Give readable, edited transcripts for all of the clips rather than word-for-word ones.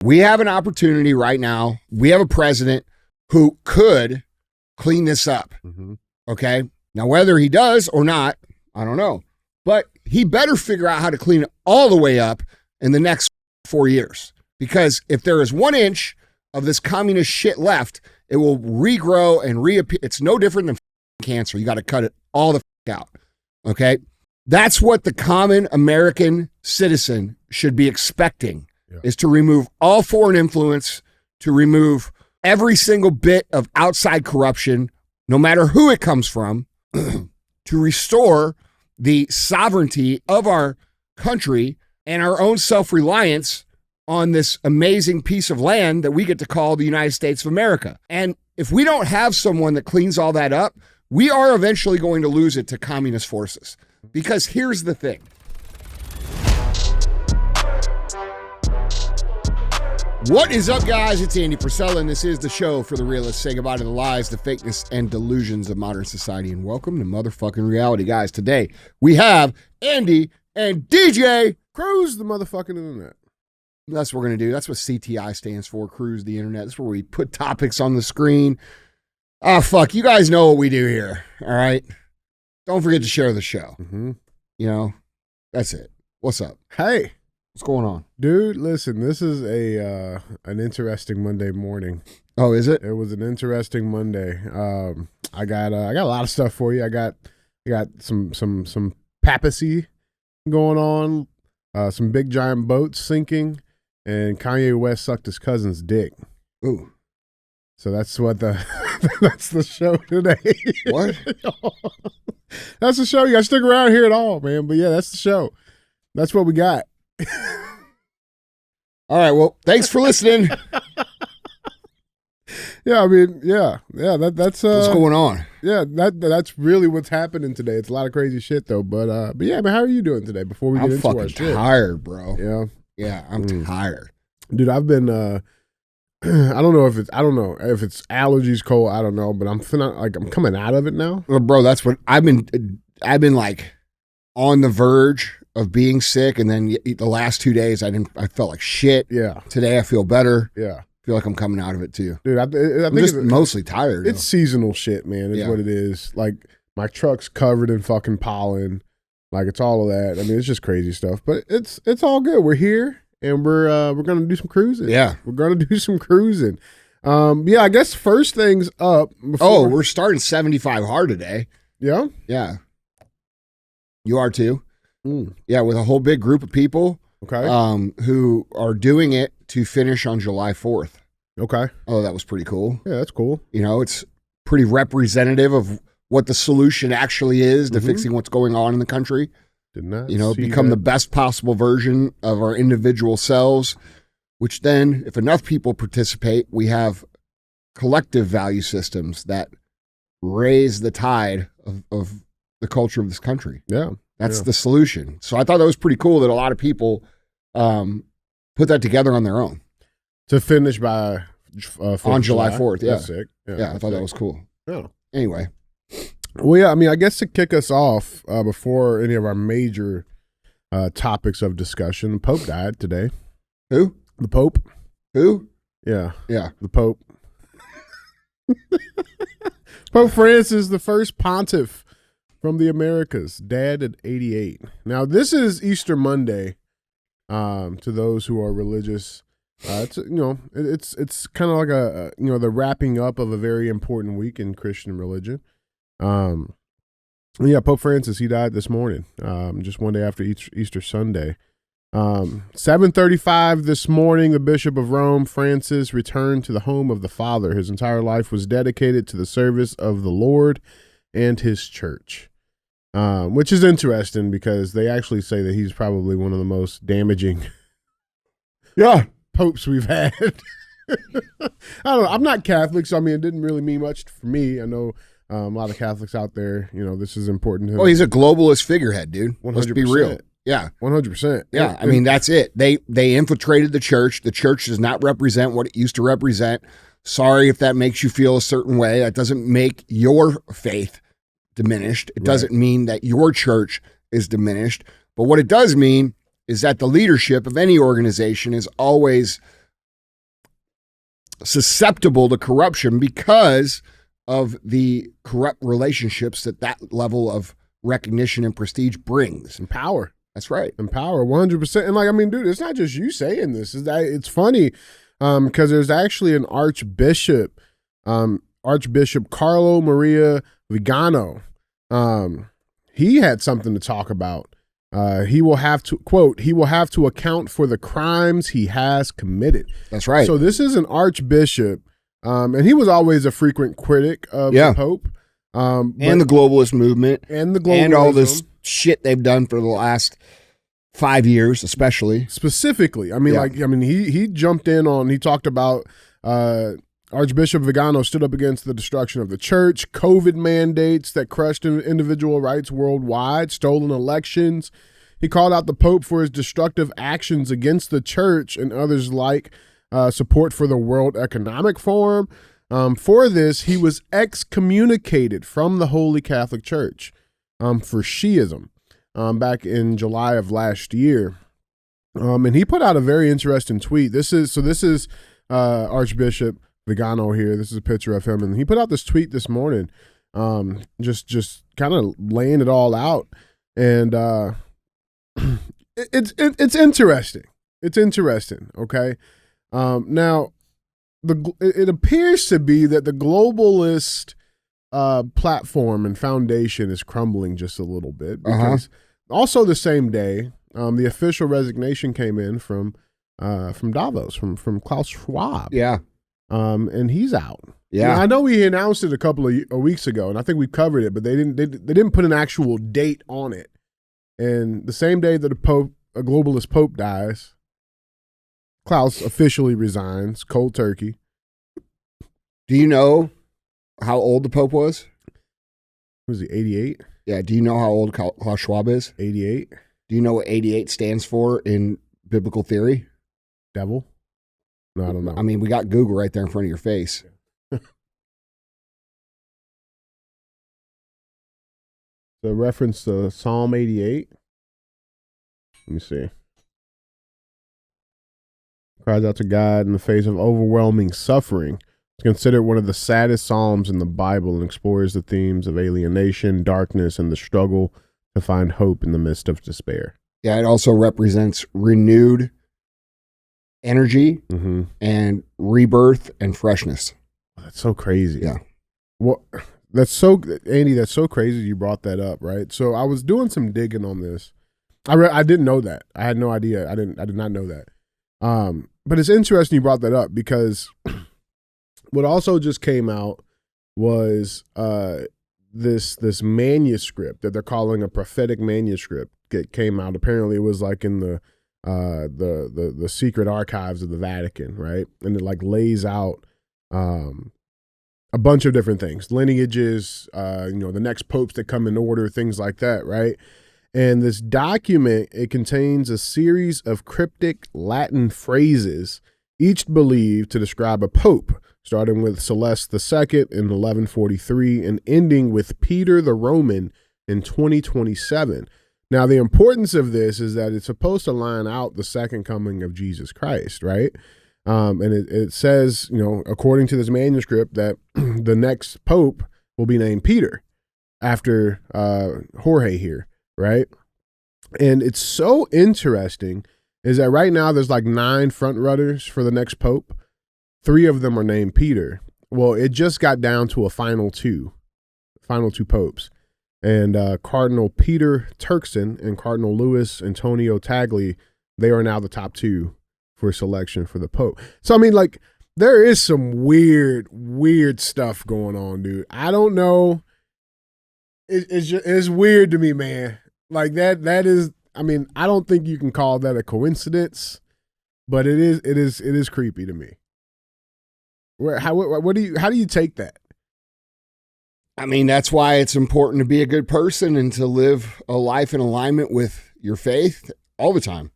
We have an opportunity right now. We have a president who could clean this up. Mm-hmm. Okay. Now, whether he does or not, I don't know. But he better figure out how to clean it all the way up in the next 4 years. Because if there is 1 inch of this communist shit left, it will regrow and reappear. It's no different than cancer. You got to cut it all the out. Okay. That's what the common American citizen should be expecting, is to remove all foreign influence, to remove every single bit of outside corruption, no matter who it comes from, to restore the sovereignty of our country and our own self-reliance on this amazing piece of land that we get to call the United States of America. And if we don't have someone that cleans all that up, we are eventually going to lose it to communist forces. Because here's the thing. What is up, guys? It's Andy Frisella, and this is the show for the realists. Say goodbye to the lies, the fakeness, and delusions of modern society, and welcome to motherfucking reality, guys. Today, we have Andy and DJ Cruise the motherfucking internet. That's what we're going to do. That's what CTI stands for, Cruise the Internet. That's where we put topics on the screen. Oh, fuck. You guys know what we do here, all right? Don't forget to share the show. Mm-hmm. You know, that's it. What's up? Hey. What's going on? Dude, listen, this is an interesting Monday morning. Oh, is it? It was an interesting Monday. I got a lot of stuff for you. I got some papacy going on, some big giant boats sinking, and Kanye West sucked his cousin's dick. Ooh. So that's what that's the show today. What? That's the show. You gotta stick around here at all, man. But yeah, that's the show. That's what we got. All right, well, thanks for listening. Yeah, I mean, yeah, that's what's going on. Yeah, that's really what's happening today. It's a lot of crazy shit though, but yeah, man, how are you doing today? Before we get into our shit, I'm tired, bro. Yeah, I'm tired, dude. I've been I don't know if it's allergies, cold. I don't know, but I'm feeling like I'm coming out of it now. Well, bro, that's what I've been like on the verge of being sick, and then the last 2 days I felt like shit. Yeah. Today I feel better. Yeah. I feel like I'm coming out of it too. Dude, I think I'm just mostly tired. It's seasonal shit, man. It's what it is. Like my truck's covered in fucking pollen. Like it's all of that. I mean, it's just crazy stuff. But it's all good. We're here and we're gonna do some cruising. Yeah. We're gonna do some cruising. Yeah, I guess first things up before... we're starting 75 hard today. Yeah? Yeah. You are too? Mm. Yeah, with a whole big group of people. Okay. Who are doing it to finish on July 4th. Okay. Oh, that was pretty cool. Yeah, that's cool. You know, it's pretty representative of what the solution actually is to fixing what's going on in the country. Did not become the best possible version of our individual selves, which then, if enough people participate, we have collective value systems that raise the tide of the culture of this country. Yeah. That's the solution. So I thought that was pretty cool that a lot of people put that together on their own. To finish by on July 4th. Yeah. That's sick. Yeah, I thought that was cool. Yeah. Anyway. Well, yeah, I mean, I guess to kick us off before any of our major topics of discussion, the Pope died today. Who? The Pope. Who? Yeah. Yeah. The Pope. Pope Francis, the first pontiff from the Americas, dead at 88. Now, this is Easter Monday to those who are religious. It's it's kind of like the wrapping up of a very important week in Christian religion. Yeah, Pope Francis, he died this morning, just one day after Easter Sunday. 7:35 this morning, the Bishop of Rome, Francis, returned to the home of the Father. His entire life was dedicated to the service of the Lord and his church. Which is interesting because they actually say that he's probably one of the most damaging popes we've had. I don't know. I'm not Catholic, so I mean, it didn't really mean much for me. I know a lot of Catholics out there, this is important to them. Oh, he's a globalist figurehead, dude. 100%. Let's be real. Yeah. 100%. Yeah, I mean, that's it. They infiltrated the church. The church does not represent what it used to represent. Sorry if that makes you feel a certain way. That doesn't make your faith diminished. It doesn't mean that your church is diminished. But what it does mean is that the leadership of any organization is always susceptible to corruption because of the corrupt relationships that level of recognition and prestige brings. And power. That's right. And power, 100%. And like, I mean, dude, it's not just you saying this. It's funny because there's actually an Archbishop Carlo Maria Vagano. He had something to talk about. He will have to, quote, he will have to account for the crimes he has committed. That's right. So this is an archbishop, and he was always a frequent critic of the Pope. And the globalist movement. And all this shit they've done for the last 5 years, especially. Specifically. I mean, he jumped in on, he talked about Archbishop Vagano stood up against the destruction of the church, COVID mandates that crushed individual rights worldwide, stolen elections. He called out the Pope for his destructive actions against the church and others like support for the World Economic Forum. For this, he was excommunicated from the Holy Catholic Church for Shiism back in July of last year. And he put out a very interesting tweet. This is Archbishop Vagano here. This is a picture of him, and he put out this tweet this morning, just kind of laying it all out, and it's interesting. It's interesting. Okay, now it appears to be that the globalist platform and foundation is crumbling just a little bit because also the same day, the official resignation came in from Davos, from Klaus Schwab. Yeah. And he's out. Yeah. Now, I know we announced it a couple of weeks ago, and I think we covered it, but they didn't put an actual date on it. And the same day that a globalist pope dies, Klaus officially resigns, cold turkey. Do you know how old the Pope was? Was he 88? Yeah. Do you know how old Klaus Schwab is? 88. Do you know what 88 stands for in biblical theory? Devil? No, I don't know. I mean, we got Google right there in front of your face. The reference to Psalm 88. Let me see. Cries out to God in the face of overwhelming suffering. It's considered one of the saddest psalms in the Bible and explores the themes of alienation, darkness, and the struggle to find hope in the midst of despair. Yeah, it also represents renewed energy and rebirth and freshness. That's so crazy. Yeah. Well, Andy, that's so crazy you brought that up, right? So I was doing some digging on this. I didn't know that. I had no idea. I did not know that. But it's interesting you brought that up because what also just came out was this manuscript that they're calling a prophetic manuscript that came out. Apparently it was like in the secret archives of the Vatican, right? And it like lays out a bunch of different things, lineages, the next popes that come in order, things like that, right? And this document, it contains a series of cryptic Latin phrases, each believed to describe a pope, starting with Celeste II in 1143 and ending with Peter the Roman in 2027. Now, the importance of this is that it's supposed to line out the second coming of Jesus Christ, right? And it says, according to this manuscript, that the next pope will be named Peter after Jorge here, right? And it's so interesting is that right now there's like 9 front runners for the next pope. 3 of them are named Peter. Well, it just got down to a final two popes. And Cardinal Peter Turkson and Cardinal Louis Antonio Tagli, they are now the top 2 for selection for the Pope. So, I mean, like, there is some weird stuff going on, dude. I don't know. It's weird to me, man. Like, that is, I mean, I don't think you can call that a coincidence, but it is creepy to me. How do you take that? I mean, that's why it's important to be a good person and to live a life in alignment with your faith all the time.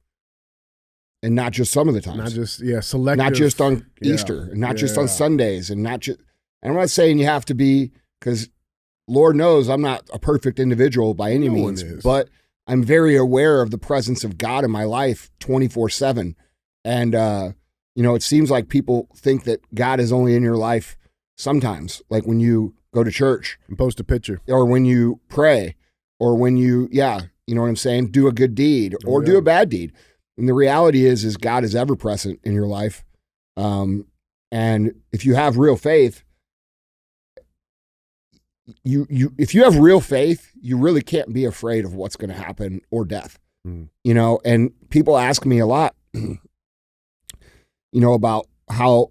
And not just some of the times. Not just, selective. Not just on Easter, and not just on Sundays, and not just, and I'm not saying you have to be, because Lord knows I'm not a perfect individual by any means, but I'm very aware of the presence of God in my life 24/7. And It seems like people think that God is only in your life sometimes, like when you go to church and post a picture, or when you pray, or when you, you know what I'm saying, do a good deed or do a bad deed. And the reality is God is ever present in your life. And if you have real faith, if you have real faith, you really can't be afraid of what's going to happen or death. And people ask me a lot, about how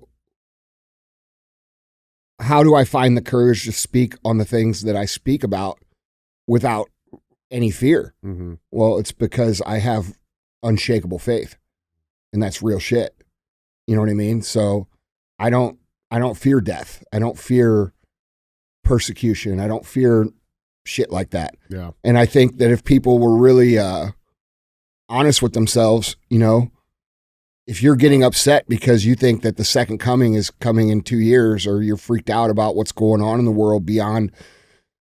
do I find the courage to speak on the things that I speak about without any fear? Well, it's because I have unshakable faith, and that's real shit. You know what I mean? So I don't fear death. I don't fear persecution. I don't fear shit like that. Yeah. And I think that if people were really honest with themselves, if you're getting upset because you think that the second coming is coming in 2 years, or you're freaked out about what's going on in the world beyond,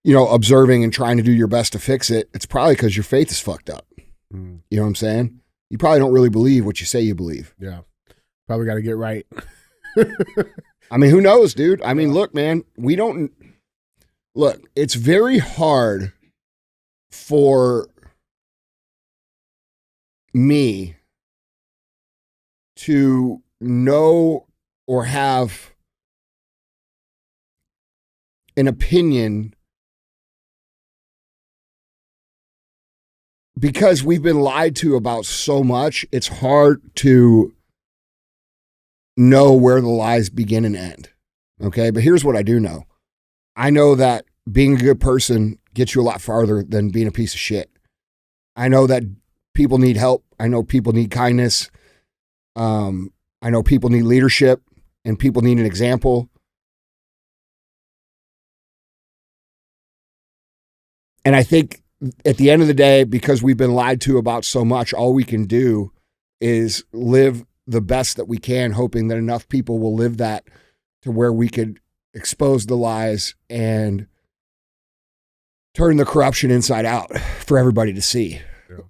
observing and trying to do your best to fix it, it's probably because your faith is fucked up. You know what I'm saying? You probably don't really believe what you say you believe. Yeah. Probably got to get right. I mean, who knows, dude? I mean, look, man, it's very hard for me to know or have an opinion, because we've been lied to about so much. It's hard to know where the lies begin and end. Okay. But here's what I do know. I know that being a good person gets you a lot farther than being a piece of shit. I know that people need help. I know people need kindness. I know people need leadership, and people need an example. And I think at the end of the day, because we've been lied to about so much, all we can do is live the best that we can, hoping that enough people will live that to where we could expose the lies and turn the corruption inside out for everybody to see.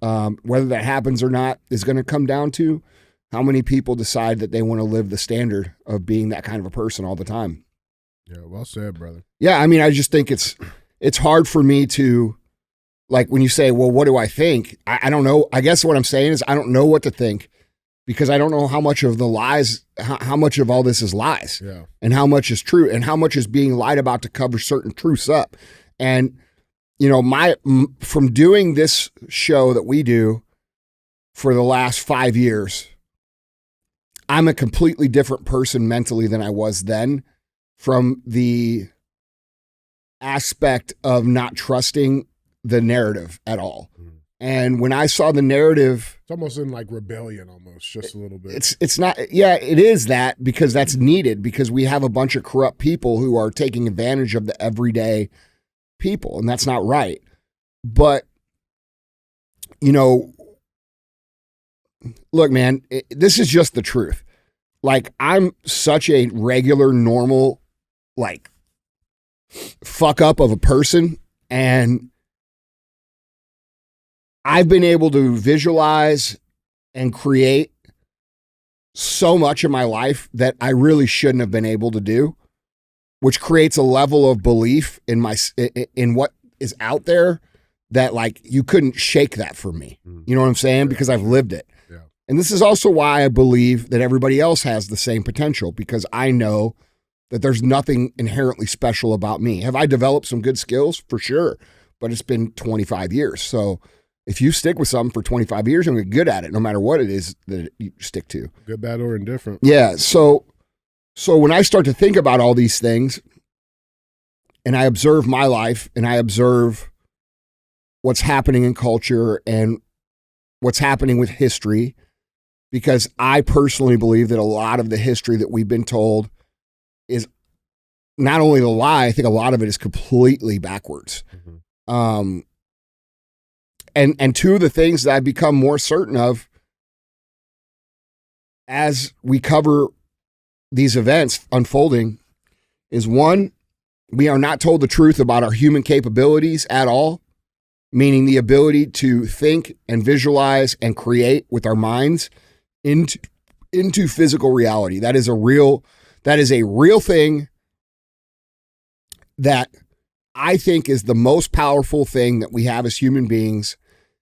Yeah. Whether that happens or not is going to come down to how many people decide that they want to live the standard of being that kind of a person all the time. Yeah, well said, brother. Yeah, I mean, I just think it's hard for me to, like, when you say, well, what do I think? I don't know. I guess what I'm saying is I don't know what to think, because I don't know how much of the lies, how much of all this is lies, and how much is true, and how much is being lied about to cover certain truths up. And, from doing this show that we do for the last 5 years, I'm a completely different person mentally than I was then, from the aspect of not trusting the narrative at all. And when I saw the narrative, it's almost in like rebellion, almost just a little bit. It's not. Yeah, it is that, because that's needed, because we have a bunch of corrupt people who are taking advantage of the everyday people, and that's not right. But, look, man, this is just the truth. Like, I'm such a regular, normal, like, fuck up of a person, and I've been able to visualize and create so much of my life that I really shouldn't have been able to do, which creates a level of belief in what is out there that, like, you couldn't shake that from me. You know what I'm saying? Because I've lived it. Yeah. And this is also why I believe that everybody else has the same potential, because I know that there's nothing inherently special about me. Have I developed some good skills? For sure. But it's been 25 years. So if you stick with something for 25 years, you're going to get good at it, no matter what it is that you stick to. Good, bad, or indifferent. Yeah. So when I start to think about all these things, and I observe my life, and I observe what's happening in culture and what's happening with history, because I personally believe that a lot of the history that we've been told is not only the lie, I think a lot of it is completely backwards. And two of the things that I've become more certain of as we cover these events unfolding is, one, we are not told the truth about our human capabilities at all, meaning the ability to think and visualize and create with our minds into physical reality. That is a real thing that I think is the most powerful thing that we have as human beings.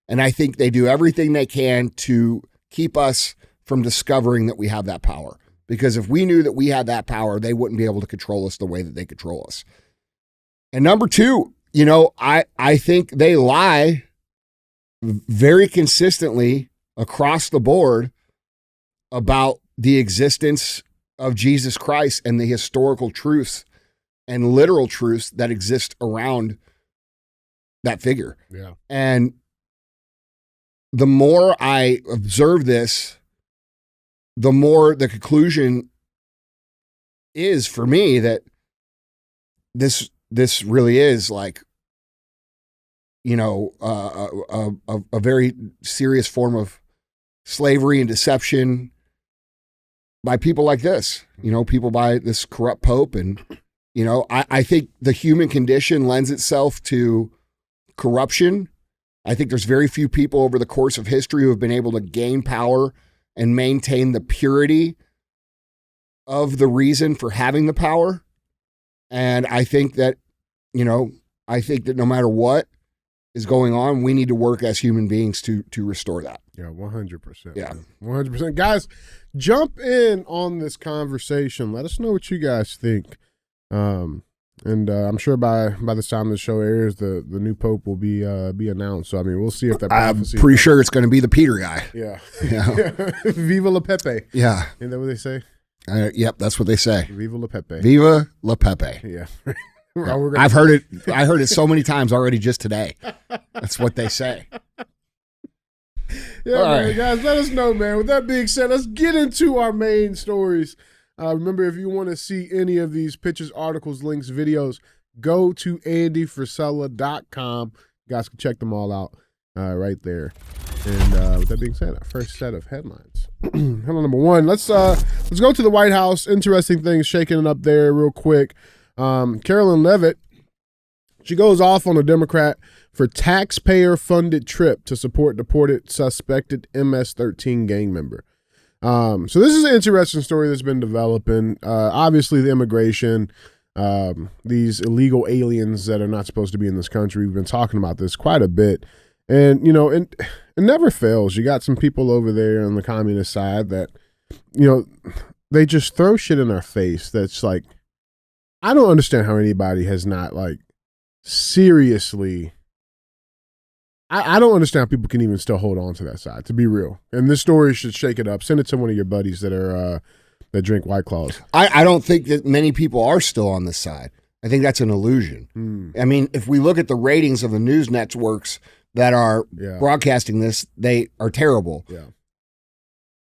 And I think they do everything they can to keep us from discovering that we have that power. Because if we knew that we had that power, they wouldn't be able to control us the way that they control us. And number two, I think they lie very consistently across the board about the existence of Jesus Christ and the historical truths and literal truths that exist around that figure. Yeah. And the more I observe this, the more the conclusion is for me that this really is like, a very serious form of slavery and deception by people like this, people by this corrupt Pope. And, I think the human condition lends itself to corruption. I think there's very few people over the course of history who have been able to gain power and maintain the purity of the reason for having the power. And I think that, no matter what is going on, we need to work as human beings to restore that. Yeah, 100%. Yeah. 100%. Guys, jump in on this conversation. Let us know what you guys think. And I'm sure by the time the show airs, the new Pope will be announced. So, I mean, we'll see if that prophecy... I'm pretty sure it's going to be the Peter guy. Yeah. Yeah. Viva la Pepe. Yeah. Isn't that what they say? Yep, that's what they say. Viva la Pepe. Viva la Pepe. Yeah. Yeah. I've heard it. I heard it so many times already just today. That's what they say. Yeah, man, right. Guys, let us know, man. With that being said, let's get into our main stories. Remember, if you want to see any of these pictures, articles, links, videos, go to andyfrisella.com. You guys can check them all out right there. And with that being said, our first set of headlines. Headline number one. Let's go to the White House. Interesting things shaking it up there real quick. Carolyn Levit, she goes off on a Democrat for taxpayer-funded trip to support deported suspected MS-13 gang member. So this is an interesting story that's been developing. Obviously, the immigration, these illegal aliens that are not supposed to be in this country. We've been talking about this quite a bit. And, it never fails. You got some people over there on the communist side that, they just throw shit in our face that's like, I don't understand how anybody has not, like, seriously... I don't understand how people can even still hold on to that side, to be real. And this story should shake it up. Send it to one of your buddies that are that drink White Claws. I don't think that many people are still on this side. I think that's an illusion. I mean, if we look at the ratings of the news networks that are broadcasting this, they are terrible. Yeah.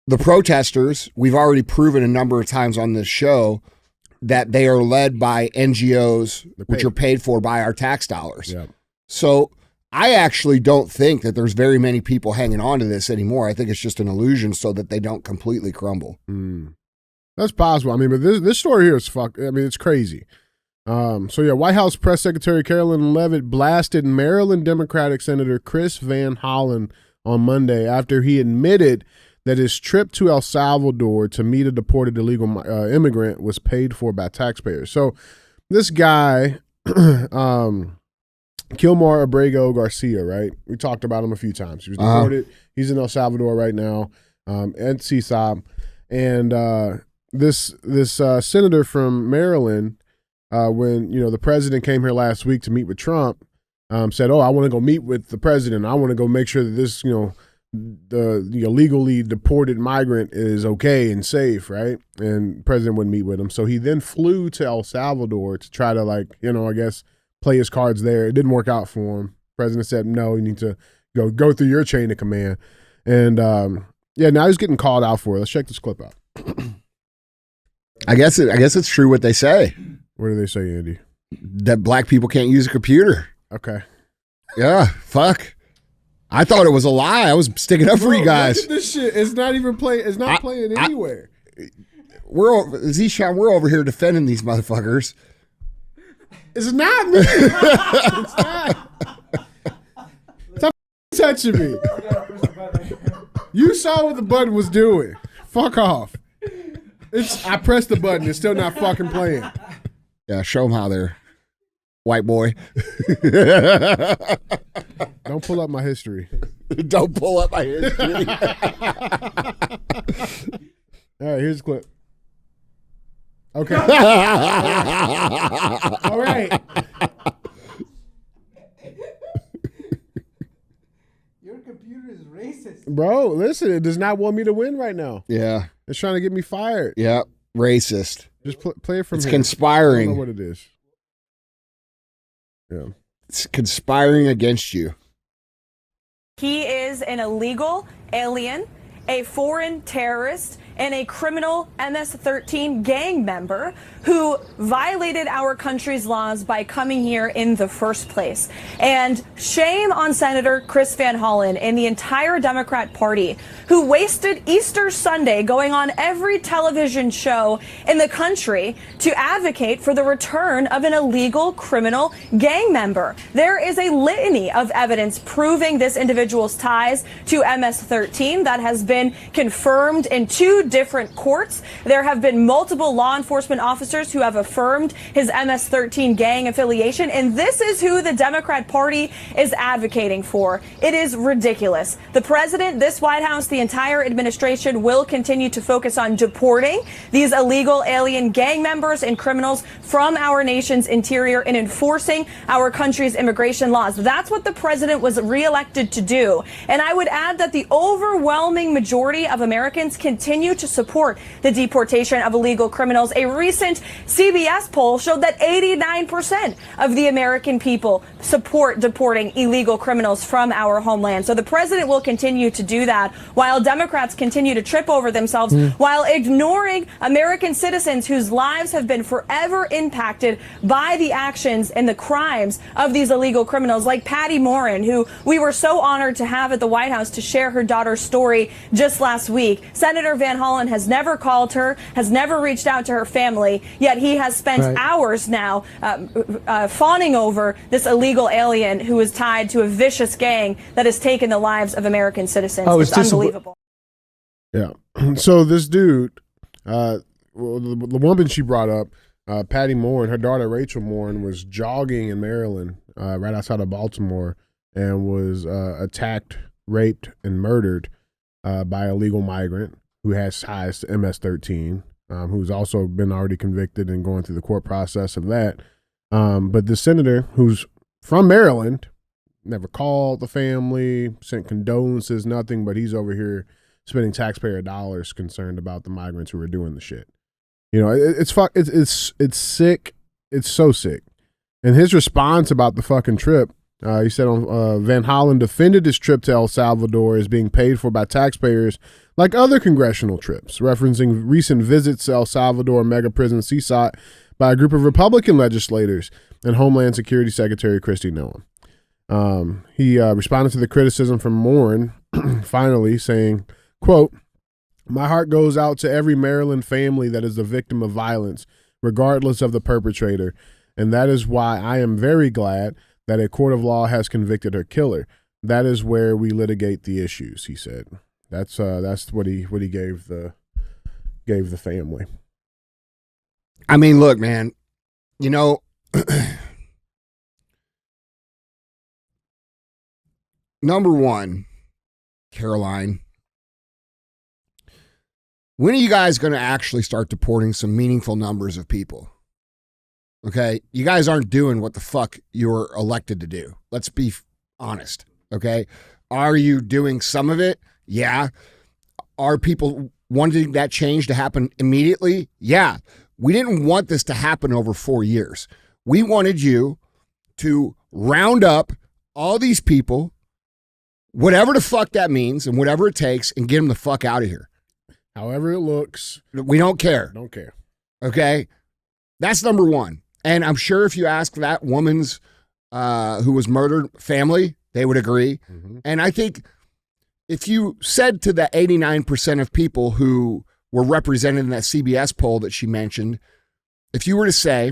The protesters, we've already proven a number of times on this show that they are led by NGOs, which are paid for by our tax dollars. Yeah. So I actually don't think that there's very many people hanging on to this anymore. I think it's just an illusion so that they don't completely crumble. That's possible. I mean, but this story here is it's crazy. White House Press Secretary Carolyn Levit blasted Maryland Democratic Senator Chris Van Hollen on Monday after he admitted that his trip to El Salvador to meet a deported illegal immigrant was paid for by taxpayers. So this guy... Kilmar Abrego Garcia, right? We talked about him a few times. He was deported. He's in El Salvador right now at CSOB. And this senator from Maryland, when the president came here last week to meet with Trump, said, I want to go meet with the president. I want to go make sure that this, the illegally deported migrant is okay and safe, right? And the president wouldn't meet with him. So he then flew to El Salvador to try to I guess, play his cards there. It didn't work out for him. President said, no, you need to go through your chain of command. And now he's getting called out for it. Let's check this clip out. I guess it's true what they say. What do they say, Andy? That black people can't use a computer. Okay. Yeah, fuck. I thought it was a lie. I was sticking up for you guys. Look at this shit. It's not even playing. It's not playing anywhere. We're over here defending these motherfuckers. It's not me. It's not. Stop touching me. You saw what the button was doing. Fuck off. I pressed the button. It's still not fucking playing. Yeah, show them how they're white boy. Don't pull up my history. Don't pull up my history. All right, here's the clip. Okay. All right. Your computer is racist. Bro, listen, it does not want me to win right now. Yeah. It's trying to get me fired. Yeah. Racist. Just play it from It's here. I don't conspiring. know what it is. Yeah. It's conspiring against you. He is an illegal alien, a foreign terrorist, and a criminal MS-13 gang member who violated our country's laws by coming here in the first place. And shame on Senator Chris Van Hollen and the entire Democrat Party, who wasted Easter Sunday going on every television show in the country to advocate for the return of an illegal criminal gang member. There is a litany of evidence proving this individual's ties to MS-13 that has been confirmed in 2 different courts. There have been multiple law enforcement officers who have affirmed his MS-13 gang affiliation, and this is who the Democrat Party is advocating for. It is ridiculous. The president, this White House, the entire administration will continue to focus on deporting these illegal alien gang members and criminals from our nation's interior and enforcing our country's immigration laws. That's what the president was reelected to do. And I would add that the overwhelming majority of Americans continue to support the deportation of illegal criminals. A recent CBS poll showed that 89% of the American people support deporting illegal criminals from our homeland. So the president will continue to do that while Democrats continue to trip over themselves while ignoring American citizens whose lives have been forever impacted by the actions and the crimes of these illegal criminals, like Patty Mour, who we were so honored to have at the White House to share her daughter's story just last week. Senator Van Hollen has never called her, has never reached out to her family, yet he has spent hours now fawning over this illegal alien who is tied to a vicious gang that has taken the lives of American citizens. It's unbelievable. Yeah. So this dude, the woman she brought up, Patty Mour, and her daughter Rachel Mour, was jogging in Maryland, right outside of Baltimore, and was attacked, raped, and murdered by a legal migrant who has ties to MS-13, who's also been already convicted and going through the court process of that. But the senator, who's from Maryland, never called the family, sent condolences, nothing, but he's over here spending taxpayer dollars concerned about the migrants who are doing the shit. You know, it's sick. It's so sick. And his response about the fucking trip, he said Van Hollen defended his trip to El Salvador as being paid for by taxpayers like other congressional trips, referencing recent visits to El Salvador mega prison sought by a group of Republican legislators and Homeland Security Secretary Kristi Noem. He responded to the criticism from Mour, finally saying, quote, "My heart goes out to every Maryland family that is the victim of violence, regardless of the perpetrator, and that is why I am very glad that a court of law has convicted her killer. That is where we litigate the issues," he said. That's what he gave the family. I mean, look, man, you know, number one, Caroline, when are you guys going to actually start deporting some meaningful numbers of people? Okay, you guys aren't doing what the fuck you're elected to do. Let's be honest. Okay, are you doing some of it? Yeah. Are people wanting that change to happen immediately? Yeah. We didn't want this to happen over 4 years. We wanted you to round up all these people, whatever the fuck that means and whatever it takes, and get them the fuck out of here. However it looks. We don't care. Don't care. Okay? That's number one. And I'm sure if you ask that woman's who was murdered family, they would agree. Mm-hmm. And I think if you said to the 89% of people who were represented in that CBS poll that she mentioned, if you were to say,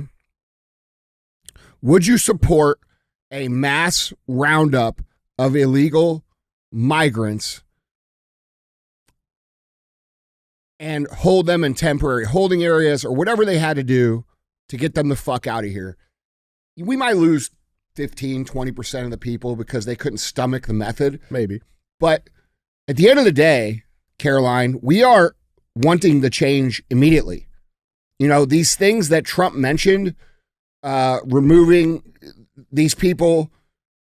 would you support a mass roundup of illegal migrants and hold them in temporary holding areas or whatever they had to do to get them the fuck out of here. We might lose 15, 20% of the people because they couldn't stomach the method. Maybe. But at the end of the day, Caroline, we are wanting the change immediately. You know, these things that Trump mentioned, removing these people,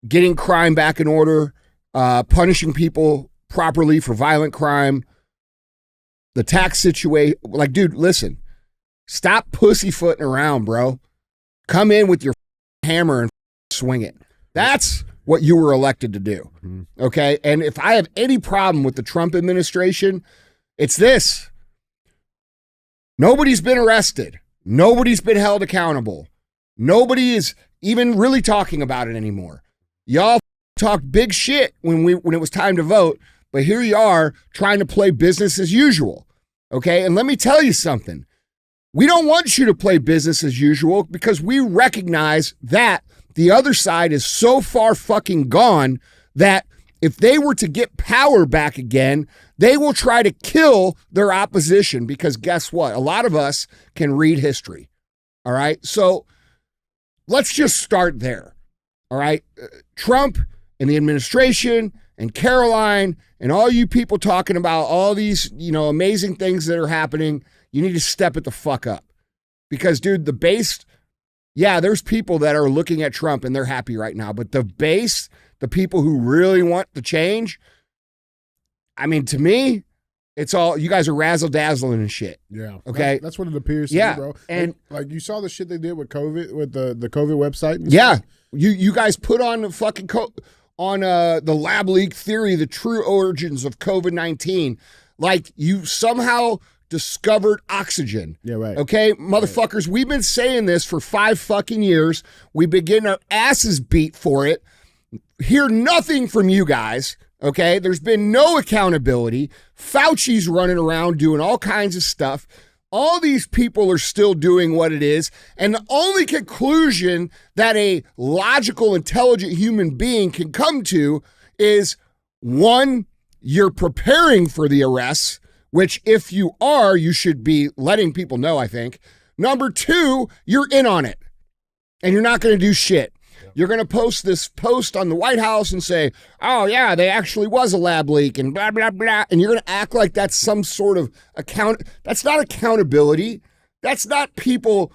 getting crime back in order, punishing people properly for violent crime, the tax situation. Like, dude, listen, stop pussyfooting around, bro. Come in with your hammer and swing it. That's what you were elected to do. Okay. And if I have any problem with the Trump administration, it's this. Nobody's been arrested. Nobody's been held accountable. Nobody is even really talking about it anymore. Y'all talked big shit when it was time to vote, but here you are trying to play business as usual. Okay. And let me tell you something. We don't want you to play business as usual because we recognize that the other side is so far fucking gone that if they were to get power back again, they will try to kill their opposition because guess what? A lot of us can read history. All right. So let's just start there. All right. Trump and the administration and Caroline and all you people talking about all these, amazing things that are happening. You need to step it the fuck up because, dude, the base, yeah, there's people that are looking at Trump and they're happy right now, but the base, the people who really want the change, I mean, to me, it's all, you guys are razzle-dazzling and shit. Yeah. Okay. That's what it appears to me, bro. And like you saw the shit they did with COVID, with the COVID website. And yeah. stuff. You guys put on the fucking, the lab leak theory, the true origins of COVID-19. Like you somehow discovered oxygen. Yeah, right. Okay, motherfuckers, we've been saying this for 5 fucking years. We've been getting our asses beat for it. Hear nothing from you guys. Okay, there's been no accountability. Fauci's running around doing all kinds of stuff. All these people are still doing what it is. And the only conclusion that a logical, intelligent human being can come to is, one, you're preparing for the arrests, which if you are, you should be letting people know, I think. Number 2, you're in on it and you're not going to do shit. You're going to post this post on the White House and say, oh, yeah, they actually was a lab leak and blah, blah, blah. And you're going to act like that's some sort of That's not accountability. That's not people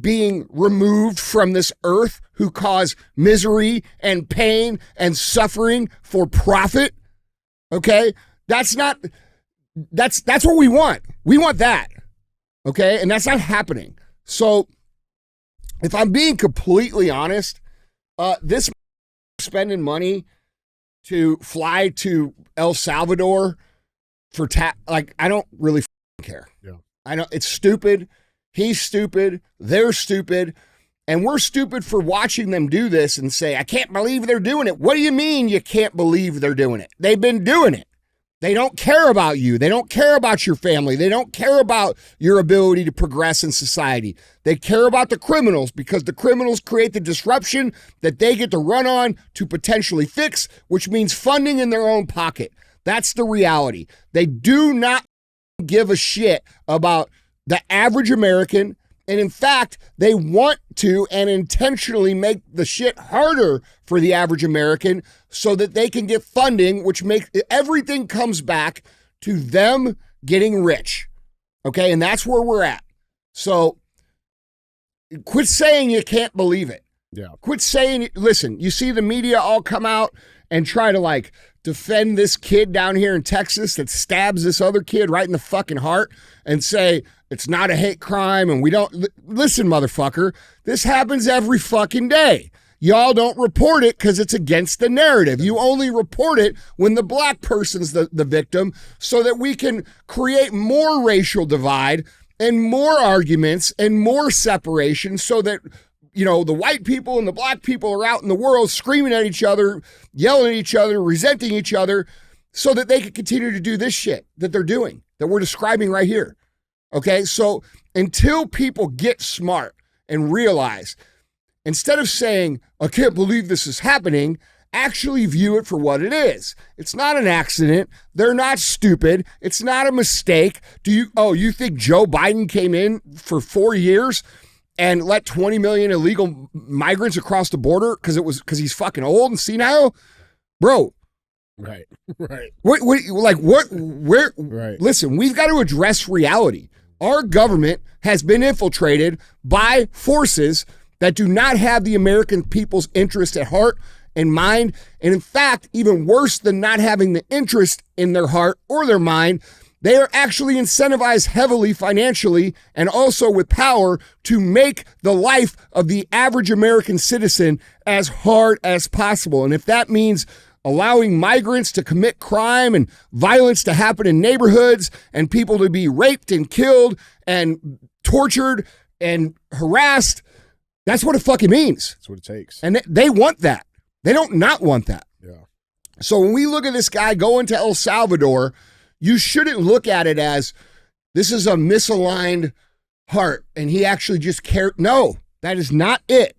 being removed from this earth who cause misery and pain and suffering for profit. Okay? That's what we want. We want that. Okay? And that's not happening. So if I'm being completely honest, this spending money to fly to El Salvador for I don't really care. Yeah. I know it's stupid. He's stupid. They're stupid. And we're stupid for watching them do this and say, I can't believe they're doing it. What do you mean you can't believe they're doing it? They've been doing it. They don't care about you. They don't care about your family. They don't care about your ability to progress in society. They care about the criminals because the criminals create the disruption that they get to run on to potentially fix, which means funding in their own pocket. That's the reality. They do not give a shit about the average American. And in fact, they want to and intentionally make the shit harder for the average American so that they can get funding, which makes everything comes back to them getting rich. Okay. And that's where we're at. So quit saying you can't believe it. Yeah. Quit saying, listen, you see the media all come out and try to defend this kid down here in Texas that stabs this other kid right in the fucking heart and say, it's not a hate crime and we don't listen, motherfucker. This happens every fucking day. Y'all don't report it because it's against the narrative. You only report it when the black person's the victim so that we can create more racial divide and more arguments and more separation so that, the white people and the black people are out in the world screaming at each other, yelling at each other, resenting each other so that they can continue to do this shit that they're doing, that we're describing right here. Okay, so until people get smart and realize, instead of saying, I can't believe this is happening, actually view it for what it is. It's not an accident. They're not stupid. It's not a mistake. You think Joe Biden came in for 4 years and let 20 million illegal migrants across the border because he's fucking old and senile? Bro. Right. Listen, we've got to address reality. Our government has been infiltrated by forces that do not have the American people's interest at heart and mind. And in fact, even worse than not having the interest in their heart or their mind, they are actually incentivized heavily financially and also with power to make the life of the average American citizen as hard as possible. And if that means allowing migrants to commit crime and violence to happen in neighborhoods and people to be raped and killed and tortured and harassed, that's what it fucking means. That's what it takes. And they want that. They don't not want that. Yeah. So when we look at this guy going to El Salvador, you shouldn't look at it as this is a misaligned heart and he actually just cared. No, that is not it.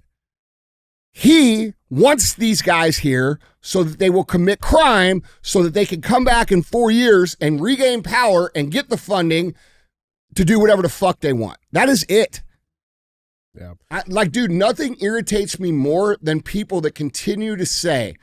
He wants these guys here so that they will commit crime so that they can come back in 4 years and regain power and get the funding to do whatever the fuck they want. That is it. Yeah. Dude, nothing irritates me more than people that continue to say,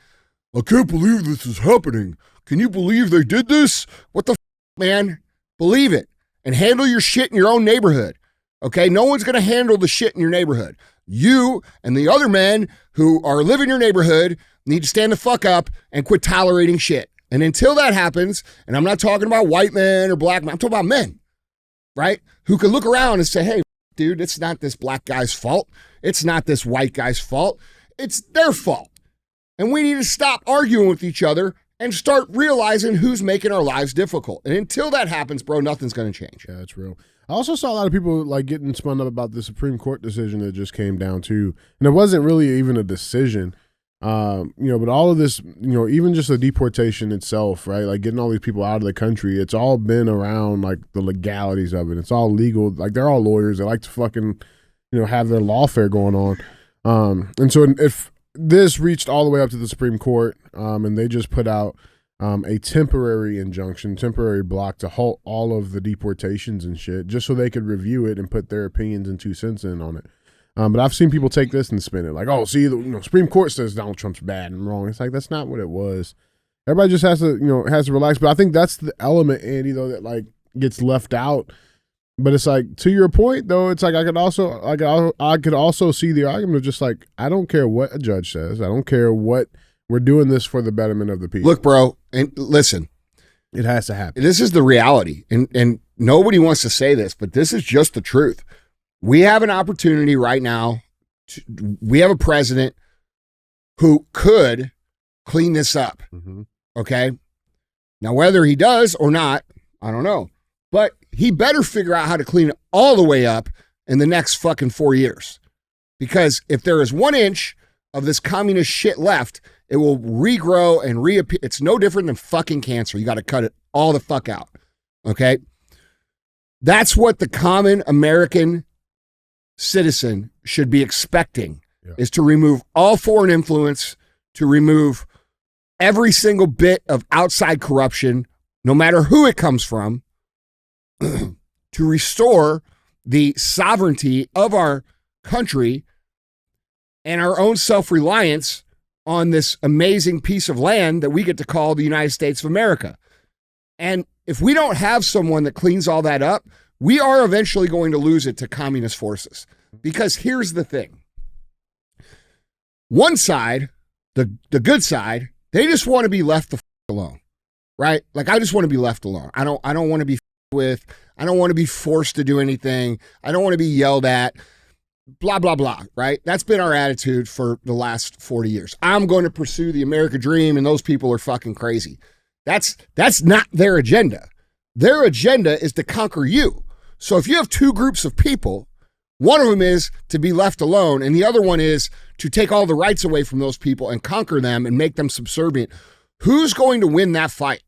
I can't believe this is happening. Can you believe they did this? What the man? Believe it and handle your shit in your own neighborhood. Okay? No one's going to handle the shit in your neighborhood. You and the other men who are living in your neighborhood need to stand the fuck up and quit tolerating shit. And until that happens, and I'm not talking about white men or black men, I'm talking about men, right? Who can look around and say, hey, dude, it's not this black guy's fault. It's not this white guy's fault. It's their fault. And we need to stop arguing with each other and start realizing who's making our lives difficult. And until that happens, bro, nothing's going to change. Yeah, that's real. I also saw a lot of people like getting spun up about the Supreme Court decision that just came down too. And it wasn't really even a decision, but all of this, even just the deportation itself, right? Like getting all these people out of the country, it's all been around like the legalities of it. It's all legal. Like they're all lawyers. They like to fucking, have their lawfare going on. And so if this reached all the way up to the Supreme Court, and they just put out a temporary injunction, temporary block to halt all of the deportations and shit, just so they could review it and put their opinions and 2 cents in on it. But I've seen people take this and spin it like, oh, see, the Supreme Court says Donald Trump's bad and wrong. It's like, that's not what it was. Everybody just has to relax. But I think that's the element, Andy, though, that like gets left out. But it's like, to your point, though, it's like I could also see the argument of just like, I don't care what a judge says. I don't care what. We're doing this for the betterment of the people. Look, bro, and listen. It has to happen. This is the reality. And nobody wants to say this, but this is just the truth. We have an opportunity right now. We have a president who could clean this up. Mm-hmm. Okay? Now, whether he does or not, I don't know. But he better figure out how to clean it all the way up in the next fucking 4 years. Because if there is 1 inch of this communist shit left, it will regrow and reappear. It's no different than fucking cancer. You got to cut it all the fuck out. Okay? That's what the common American citizen should be expecting, is to remove all foreign influence, to remove every single bit of outside corruption, no matter who it comes from, to restore the sovereignty of our country and our own self-reliance on this amazing piece of land that we get to call the United States of America. And if we don't have someone that cleans all that up, we are eventually going to lose it to communist forces. Because here's the thing. One side, the good side, they just want to be left the alone, right? Like, I just want to be left alone. I don't want to be with. I don't want to be forced to do anything. I don't want to be yelled at. Blah, blah, blah, right? That's been our attitude for the last 40 years. I'm going to pursue the American dream, and those people are fucking crazy. That's not their agenda. Their agenda is to conquer you. So if you have 2 groups of people, one of them is to be left alone, and the other one is to take all the rights away from those people and conquer them and make them subservient. Who's going to win that fight?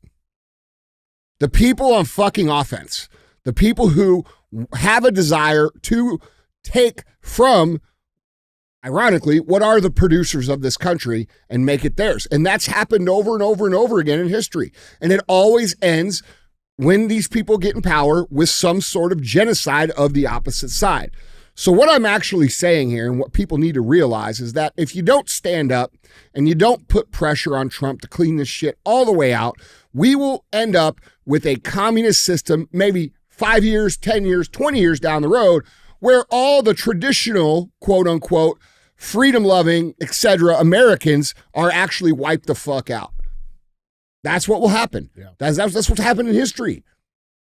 The people on fucking offense. The people who have a desire to take from ironically, what are the producers of this country and make it theirs. And that's happened over and over and over again in history. And it always ends when these people get in power with some sort of genocide of the opposite side. So what I'm actually saying here and what people need to realize is that if you don't stand up and you don't put pressure on Trump to clean this shit all the way out, we will end up with a communist system maybe 5 years, 10 years, 20 years down the road where all the traditional, quote unquote, freedom-loving, etc. Americans are actually wiped the fuck out. That's what will happen. Yeah. That's what's happened in history.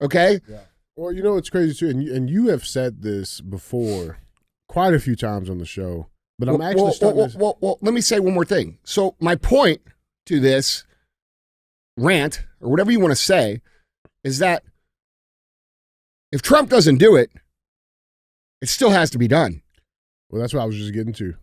Okay? Yeah. Well, you know, it's crazy too, and you have said this before quite a few times on the show, but I'm actually starting to... Well, let me say one more thing. So my point to this rant, or whatever you want to say, is that if Trump doesn't do it, it still has to be done. Well, that's what I was just getting to.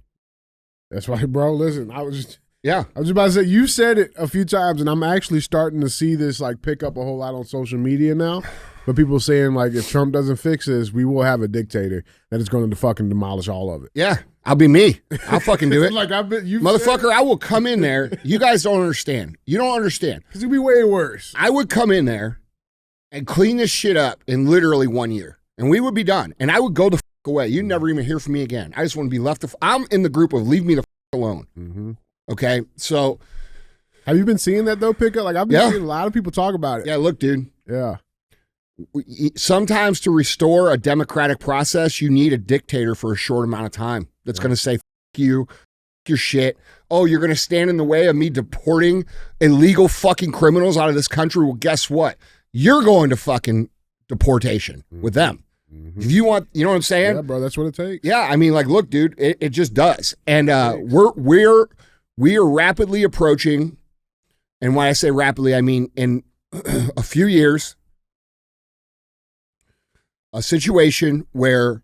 That's why, bro, listen, I was just about to say, you said it a few times, and I'm actually starting to see this like pick up a whole lot on social media now. But people saying like, if Trump doesn't fix this, we will have a dictator that is going to fucking demolish all of it. Yeah, I'll be me. I'll fucking do it. Like motherfucker, I will come in there. You guys don't understand. You don't understand. Because it'd be way worse. I would come in there and clean this shit up in literally 1 year, and we would be done. And I would go the fuck away. You'd never even hear from me again. I just want to be left. I'm in the group of leave me the fuck alone. Mm-hmm. Okay, so have you been seeing that though, pick up? Like I've been seeing a lot of people talk about it. Yeah, look, dude. Yeah. Sometimes to restore a democratic process, you need a dictator for a short amount of time that's going to say, "F you, f your shit." Oh, you're going to stand in the way of me deporting illegal fucking criminals out of this country? Well, guess what? You're going to fucking deportation with them. Mm-hmm. If you want, you know what I'm saying? Yeah, bro, that's what it takes. Yeah, I mean, like, look, dude, it just does. And we are rapidly approaching, and when I say rapidly, I mean in a few years, a situation where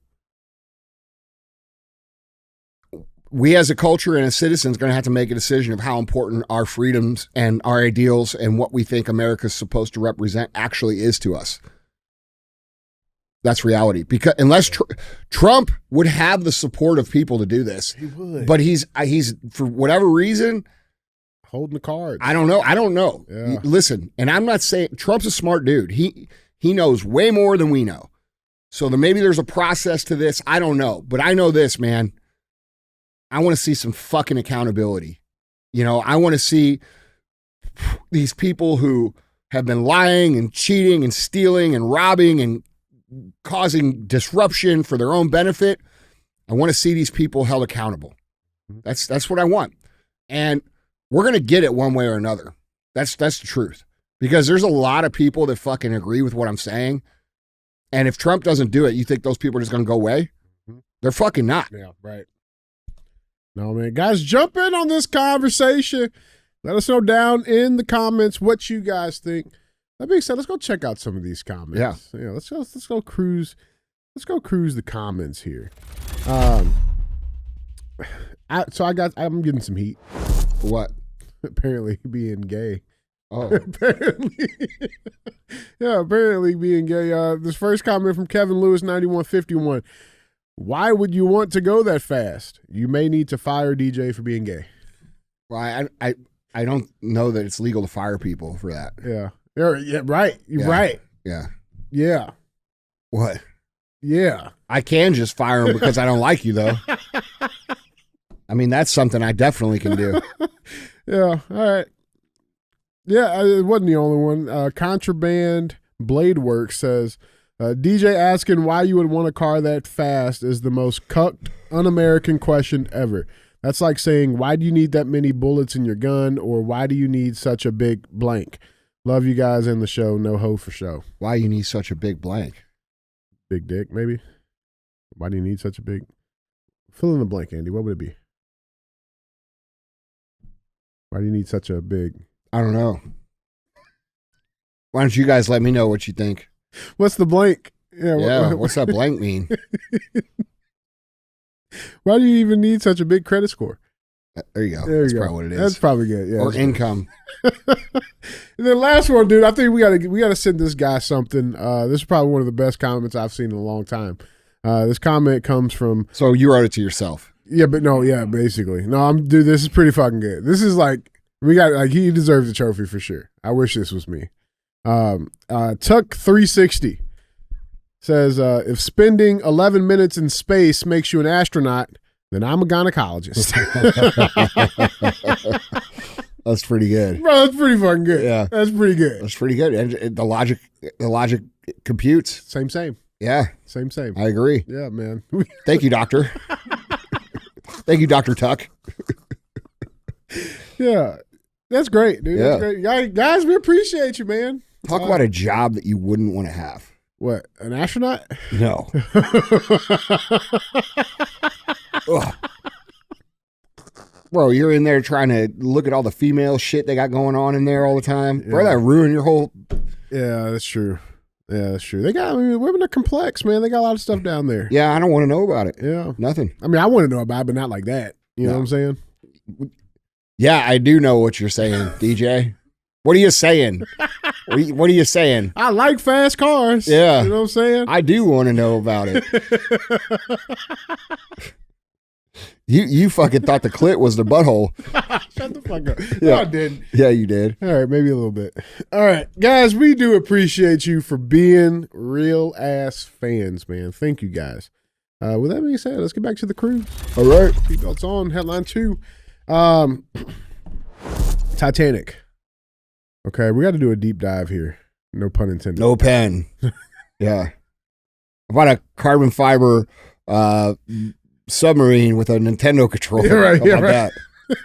we as a culture and as citizens are going to have to make a decision of how important our freedoms and our ideals and what we think America is supposed to represent actually is to us. That's reality. Because unless Trump would have the support of people to do this, he would. But he's for whatever reason holding the cards. I don't know. Yeah. Listen, and I'm not saying Trump's a smart dude. He knows way more than we know. So maybe there's a process to this. I don't know. But I know this, man. I want to see some fucking accountability. You know, I want to see these people who have been lying and cheating and stealing and robbing and causing disruption for their own benefit. I want to see these people held accountable. That's what I want. And we're going to get it one way or another. That's the truth. Because there's a lot of people that fucking agree with what I'm saying. And if Trump doesn't do it, you think those people are just going to go away? They're fucking not. Yeah, right. No, man. Guys, jump in on this conversation. Let us know down in the comments what you guys think. That being said, let's go check out some of these comments. Yeah, let's go cruise. Let's go cruise the comments here. I'm getting some heat. For what? Apparently being gay. Oh. apparently being gay. This first comment from Kevin Lewis 9151. Why would you want to go that fast? You may need to fire DJ for being gay. Well, I don't know that it's legal to fire people for that. Yeah. Yeah, right. You're right. Yeah. Yeah. What? Yeah. I can just fire him because I don't like you, though. I mean, that's something I definitely can do. Yeah. All right. Yeah, it wasn't the only one. Contraband Blade Works says, DJ asking why you would want a car that fast is the most cucked, un-American question ever. That's like saying, why do you need that many bullets in your gun? Or why do you need such a big blank? Love you guys in the show. No ho for show. Why you need such a big blank? Big dick, maybe? Why do you need such a big... Fill in the blank, Andy. What would it be? Why do you need such a big... I don't know. Why don't you guys let me know what you think? What's the blank? Yeah, what's that blank mean? Why do you even need such a big credit score? There you go. That's probably what it is. That's probably good. Yeah. Or income. And then last one, dude. I think we gotta send this guy something. This is probably one of the best comments I've seen in a long time. This comment comes from. So you wrote it to yourself. Yeah, but no, yeah, basically. No, dude, this is pretty fucking good. This is like, he deserves a trophy for sure. I wish this was me. Tuck 360 says, if spending 11 minutes in space makes you an astronaut, then I'm a gynecologist. That's pretty good. Bro, that's pretty fucking good. Yeah. That's pretty good. That's pretty good. And the logic computes. Same. Yeah. Same. I agree. Yeah, man. Thank you, doctor. Thank you, Dr. Tuck. Yeah. That's great, dude. Yeah. That's great. Guys, we appreciate you, man. Talk about a job that you wouldn't want to have. What, an astronaut? No. Ugh. Bro, you're in there trying to look at all the female shit they got going on in there all the time. Yeah. Bro, that ruin your whole... Yeah, that's true. Women are complex, man. They got a lot of stuff down there. Yeah, I don't want to know about it. Yeah. Nothing. I mean, I want to know about it, but not like that. You know what I'm saying? Yeah, I do know what you're saying, DJ. What are you saying? What are you saying? I like fast cars. Yeah. You know what I'm saying? I do want to know about it. You fucking thought the clit was the butthole. Shut the fuck up. Yeah. No, I didn't. Yeah, you did. All right, maybe a little bit. All right, guys, we do appreciate you for being real ass fans, man. Thank you, guys. With that being said, let's get back to the cruise. All right. Seatbelts on. Headline 2. Titanic. Okay, we got to do a deep dive here. No pun intended. No pen. Yeah. About a carbon fiber submarine with a Nintendo controller. Yeah, right. How about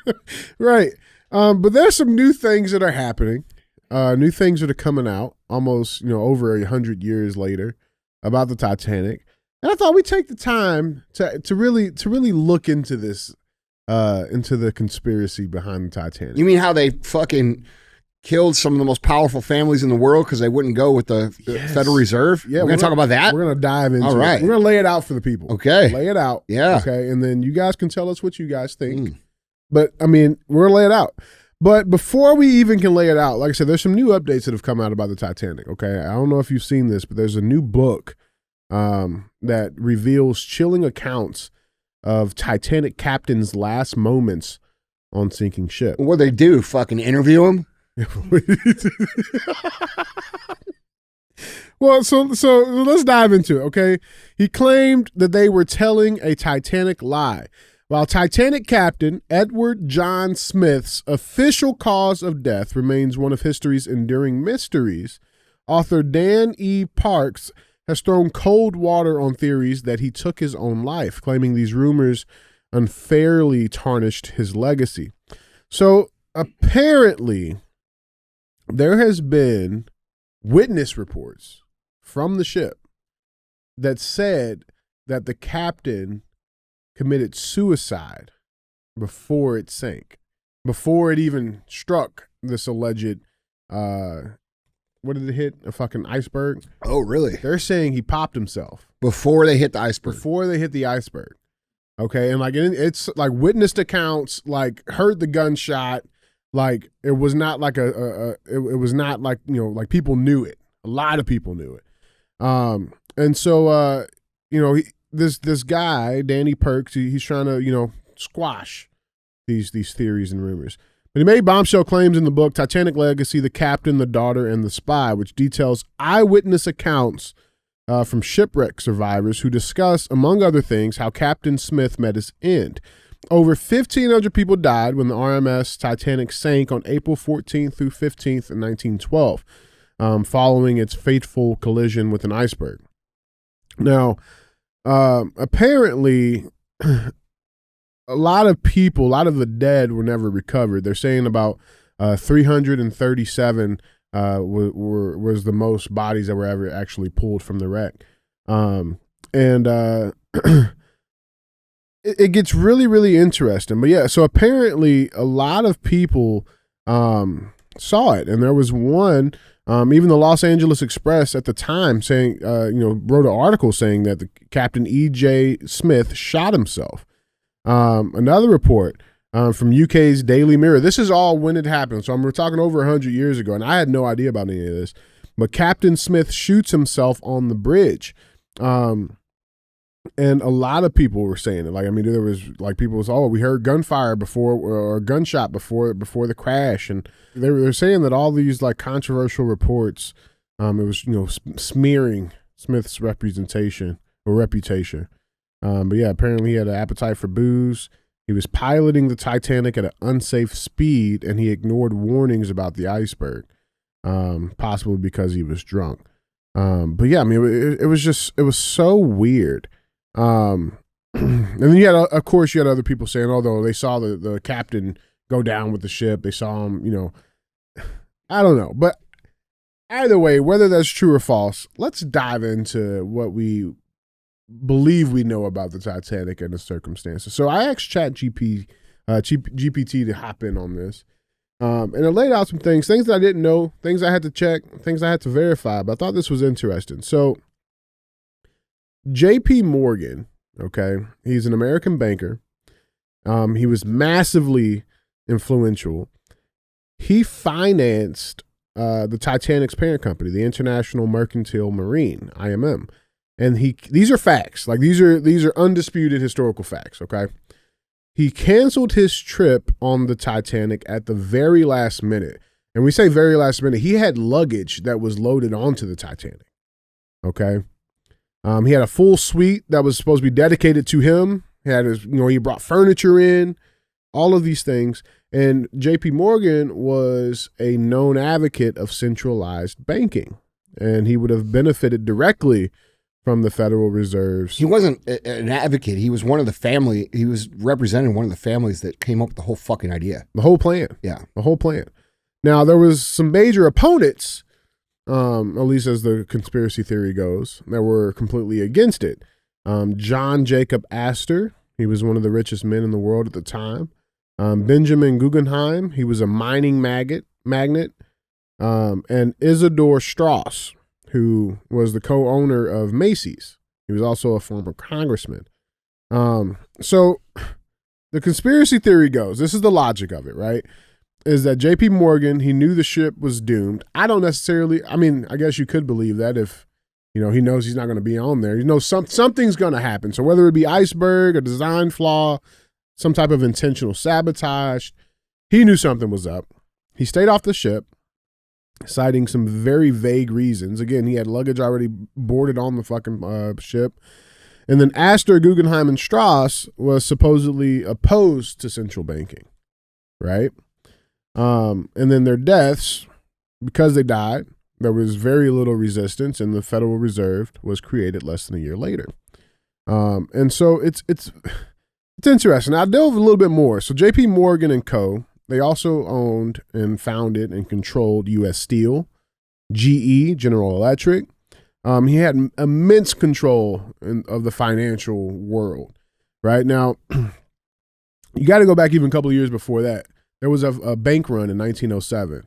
that? Right. But there's some new things that are happening. New things that are coming out almost, over 100 years later about the Titanic. And I thought we'd take the time to really look into this, into the conspiracy behind the Titanic. You mean how they fucking killed some of the most powerful families in the world because they wouldn't go with the Federal Reserve? Yeah, we're going to talk about that? We're going to dive into All right. it. We're going to lay it out for the people. Okay. Lay it out. Yeah. Okay, and then you guys can tell us what you guys think. But, I mean, we're going to lay it out. But before we even can lay it out, like I said, there's some new updates that have come out about the Titanic, okay? I don't know if you've seen this, but there's a new book that reveals chilling accounts of Titanic Captain's last moments on sinking ship. What they do? Fucking interview him? Well, so let's dive into it, okay? He claimed that they were telling a Titanic lie. While Titanic Captain Edward John Smith's official cause of death remains one of history's enduring mysteries, author Dan E. Parks has thrown cold water on theories that he took his own life, claiming these rumors unfairly tarnished his legacy. So apparently, there has been witness reports from the ship that said that the captain committed suicide before it sank, before it even struck this alleged, what did it hit? A fucking iceberg? Oh, really? They're saying he popped himself. Before they hit the iceberg. Before they hit the iceberg. Okay, and like it's like witnessed accounts, like heard the gunshot, like it was not like it was not like, like people knew it. A lot of people knew it. And so this guy, Danny Perks, he's trying to, squash these theories and rumors. But he made bombshell claims in the book Titanic Legacy, The Captain, the Daughter, and the Spy, which details eyewitness accounts from shipwreck survivors who discuss, among other things, how Captain Smith met his end. Over 1,500 people died when the RMS Titanic sank on April 14th through 15th in 1912, following its fateful collision with an iceberg. Now, apparently, a lot of the dead were never recovered. They're saying about 337 was the most bodies that were ever actually pulled from the wreck. It gets really, really interesting. But yeah, so apparently a lot of people saw it. And there was one, even the Los Angeles Express at the time saying, wrote an article saying that the Captain E.J. Smith shot himself. Another report from UK's Daily Mirror. This is all when it happened. So we're talking over 100 years ago, and I had no idea about any of this. But Captain Smith shoots himself on the bridge. And a lot of people were saying it. Like, I mean, there was like people was, oh, we heard gunfire before or gunshot before the crash, and they're saying that all these like controversial reports, it was smearing Smith's reputation. But yeah, apparently he had an appetite for booze. He was piloting the Titanic at an unsafe speed, and he ignored warnings about the iceberg, possibly because he was drunk. But yeah, I mean, it was so weird. And then you had other people saying, although they saw the captain go down with the ship, they saw him, I don't know. But either way, whether that's true or false, let's dive into what we believe we know about the Titanic and the circumstances. So I asked GPT to hop in on this. And it laid out some things that I didn't know, things I had to check, things I had to verify, but I thought this was interesting. So JP Morgan, okay, he's an American banker. He was massively influential. He financed the Titanic's parent company, the International Mercantile Marine, IMM. And these are facts. Like these are undisputed historical facts, okay? He canceled his trip on the Titanic at the very last minute. And we say very last minute, he had luggage that was loaded onto the Titanic, okay? He had a full suite that was supposed to be dedicated to him. He had his, he brought furniture in, all of these things. And JP Morgan was a known advocate of centralized banking, and he would have benefited directly from the Federal Reserve's. He wasn't an advocate. He was one of the family. He was representing one of the families that came up with the whole fucking idea. The whole plan. Yeah. The whole plan. Now, there was some major opponents, at least as the conspiracy theory goes, that were completely against it. John Jacob Astor, he was one of the richest men in the world at the time. Benjamin Guggenheim, he was a mining magnate. And Isidor Strass, who was the co-owner of Macy's. He was also a former congressman. So the conspiracy theory goes, this is the logic of it, right? Is that JP Morgan, he knew the ship was doomed. I don't necessarily, I mean, I guess you could believe that if, he knows he's not going to be on there. Something's going to happen. So whether it be iceberg, a design flaw, some type of intentional sabotage, he knew something was up. He stayed off the ship, citing some very vague reasons. Again, he had luggage already boarded on the fucking ship. And then Astor, Guggenheim, and Strass was supposedly opposed to central banking, right? And then their deaths, because they died, there was very little resistance, and the Federal Reserve was created less than a year later. And so it's interesting. I'll delve a little bit more. So JP Morgan and Co., they also owned and founded and controlled U.S. Steel, GE, General Electric. He had immense control of the financial world. Right now, you got to go back even a couple of years before that. There was a bank run in 1907,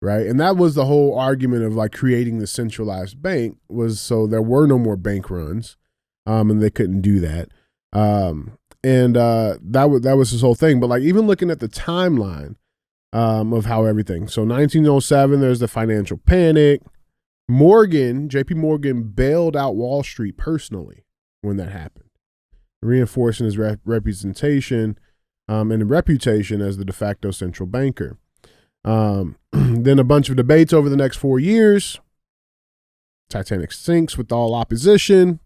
right? And that was the whole argument of like creating the centralized bank, was so there were no more bank runs, and they couldn't do that. And that was his whole thing. But like even looking at the timeline of how everything. So 1907, there's the financial panic. JP Morgan bailed out Wall Street personally when that happened, reinforcing his representation and reputation as the de facto central banker. Then a bunch of debates over the next 4 years. Titanic sinks with all opposition.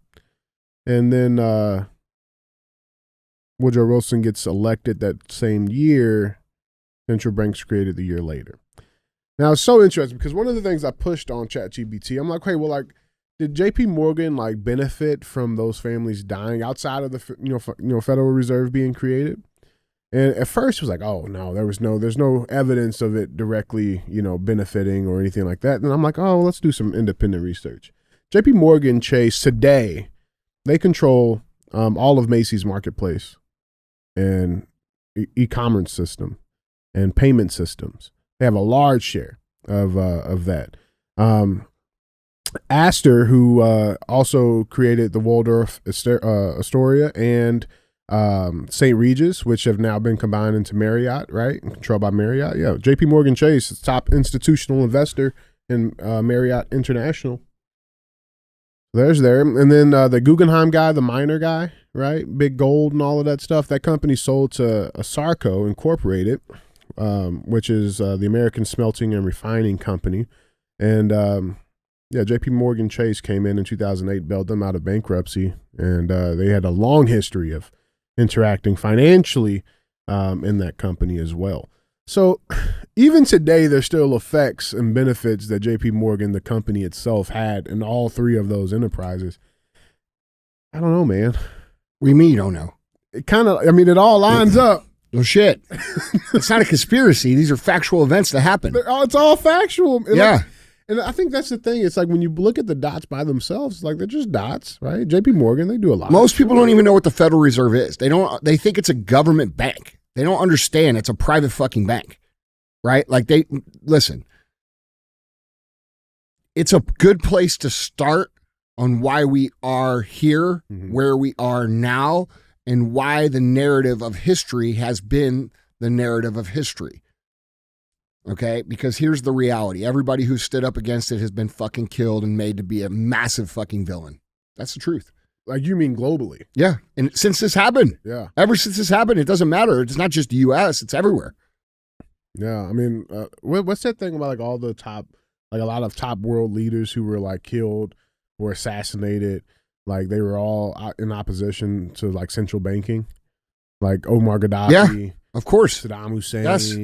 And then Woodrow Wilson gets elected that same year. Central banks created the year later. Now, it's so interesting because one of the things I pushed on ChatGPT, I'm like, hey, well, like, did JP Morgan like benefit from those families dying outside of the Federal Reserve being created? And at first it was like, oh no, there's no evidence of it directly, benefiting or anything like that. And I'm like, oh, let's do some independent research. JP Morgan Chase today, they control all of Macy's marketplace and e-commerce system and payment systems. They have a large share of that. Astor, who also created the Waldorf Astoria and St. Regis, which have now been combined into Marriott, right? And controlled by Marriott. Yeah. JP Morgan Chase is top institutional investor in Marriott International. There's there. And then the Guggenheim guy, the miner guy, right? Big gold and all of that stuff. That company sold to Asarco Incorporated, which is the American Smelting and Refining Company. And JP Morgan Chase came in 2008, bailed them out of bankruptcy. And they had a long history of interacting financially in that company as well. So even today, there's still effects and benefits that JP Morgan, the company itself, had in all three of those enterprises. I don't know, man. What do you mean you don't know? It kind of, I mean, it all lines up. No shit. It's not a conspiracy. These are factual events that happen. It's all factual. Yeah. And I think that's the thing. It's like when you look at the dots by themselves, like they're just dots, right? JP Morgan, they do a lot. Most people don't even know what the Federal Reserve is. They think it's a government bank. They don't understand it's a private fucking bank, right? Like listen, it's a good place to start on why we are here, where we are now, and why the narrative of history has been the narrative of history. Okay? Because here's the reality. Everybody who stood up against it has been fucking killed and made to be a massive fucking villain. That's the truth. Like, you mean globally? Yeah. And since this happened. Yeah. Ever since this happened, it doesn't matter. It's not just the U.S. It's everywhere. Yeah. I mean, what's that thing about like all the top, like a lot of top world leaders who were like killed or assassinated, like they were all in opposition to like central banking, like Omar Gaddafi. Yeah, of course. Saddam Hussein. Yes.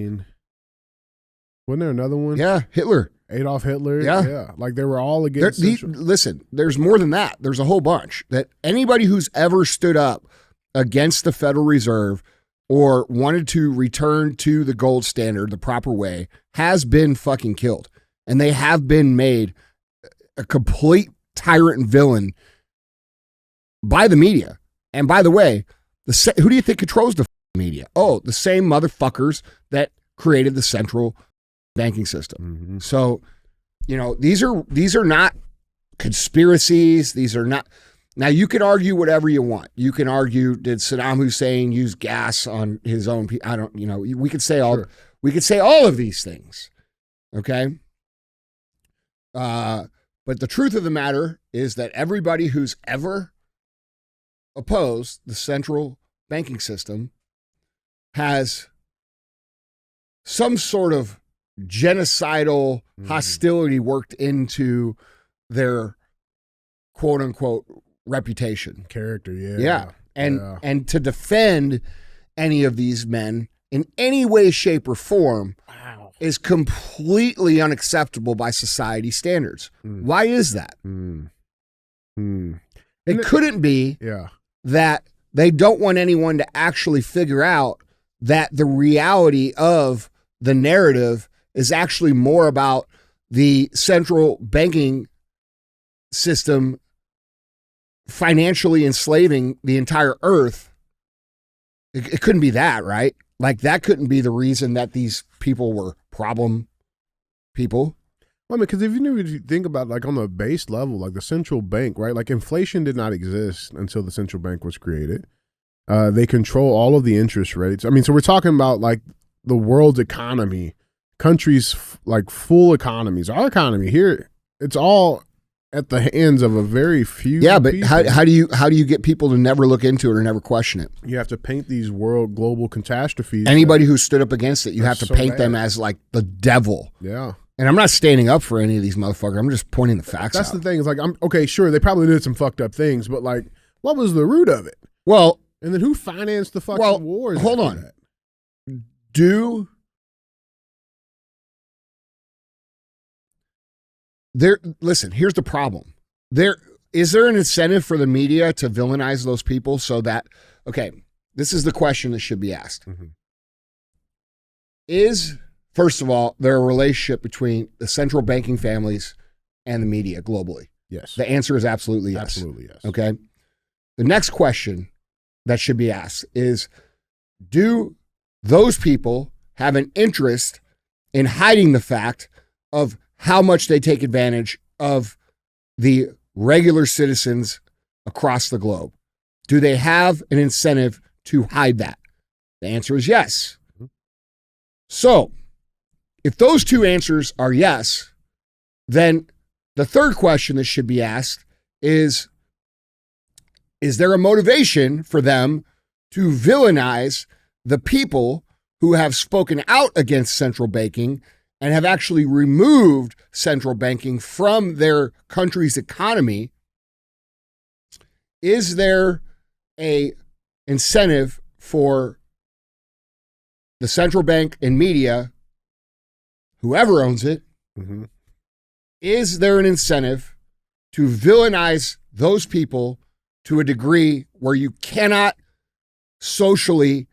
Wasn't there another one? Yeah, Hitler. Adolf Hitler. Yeah. Like they were all against. Listen, there's more than that. There's a whole bunch that anybody who's ever stood up against the Federal Reserve or wanted to return to the gold standard the proper way has been fucking killed. And they have been made a complete tyrant and villain by the media. And by the way, who do you think controls the media? Oh, the same motherfuckers that created the central banking system. So, these are not conspiracies. These are not. Now, you can argue whatever you want. You can argue, did Saddam Hussein use gas on his own people? I don't. We could say all. Sure. We could say all of these things. Okay. But the truth of the matter is that everybody who's ever opposed the central banking system has some sort of genocidal hostility worked into their quote unquote reputation. Character, yeah. And to defend any of these men in any way, shape, or form is completely unacceptable by society standards. Why is that? It couldn't be that they don't want anyone to actually figure out that the reality of the narrative is actually more about the central banking system financially enslaving the entire earth. It couldn't be that, right? Like that couldn't be the reason that these people were problem people. Well, I mean, because if you think about like on the base level, like the central bank, right? Like inflation did not exist until the central bank was created. They control all of the interest rates. I mean, so we're talking about like the world's economy, countries like full economies. Our economy here, it's all at the hands of a very few. Yeah, but people. how do you get people to never look into it or never question it? You have to paint these global catastrophes. Anybody who stood up against it, you have to paint them as like the devil. Yeah. And I'm not standing up for any of these motherfuckers. I'm just pointing the facts out. That's the thing. Is like, I'm okay, sure, they probably did some fucked up things, but like, what was the root of it? Well, and then who financed the fucking wars? Hold on. Listen, here's the problem. Is there an incentive for the media to villainize those people so that, okay, this is the question that should be asked. Is, first of all, there a relationship between the central banking families and the media globally? Yes. The answer is absolutely yes. Absolutely yes. Okay. The next question that should be asked is, do those people have an interest in hiding the fact of how much they take advantage of the regular citizens across the globe? Do they have an incentive to hide that? The answer is yes. So, if those two answers are yes, then the third question that should be asked is there a motivation for them to villainize the people who have spoken out against central banking and have actually removed central banking from their country's economy? Is there a incentive for the central bank and media, whoever owns it, is there an incentive to villainize those people to a degree where you cannot socially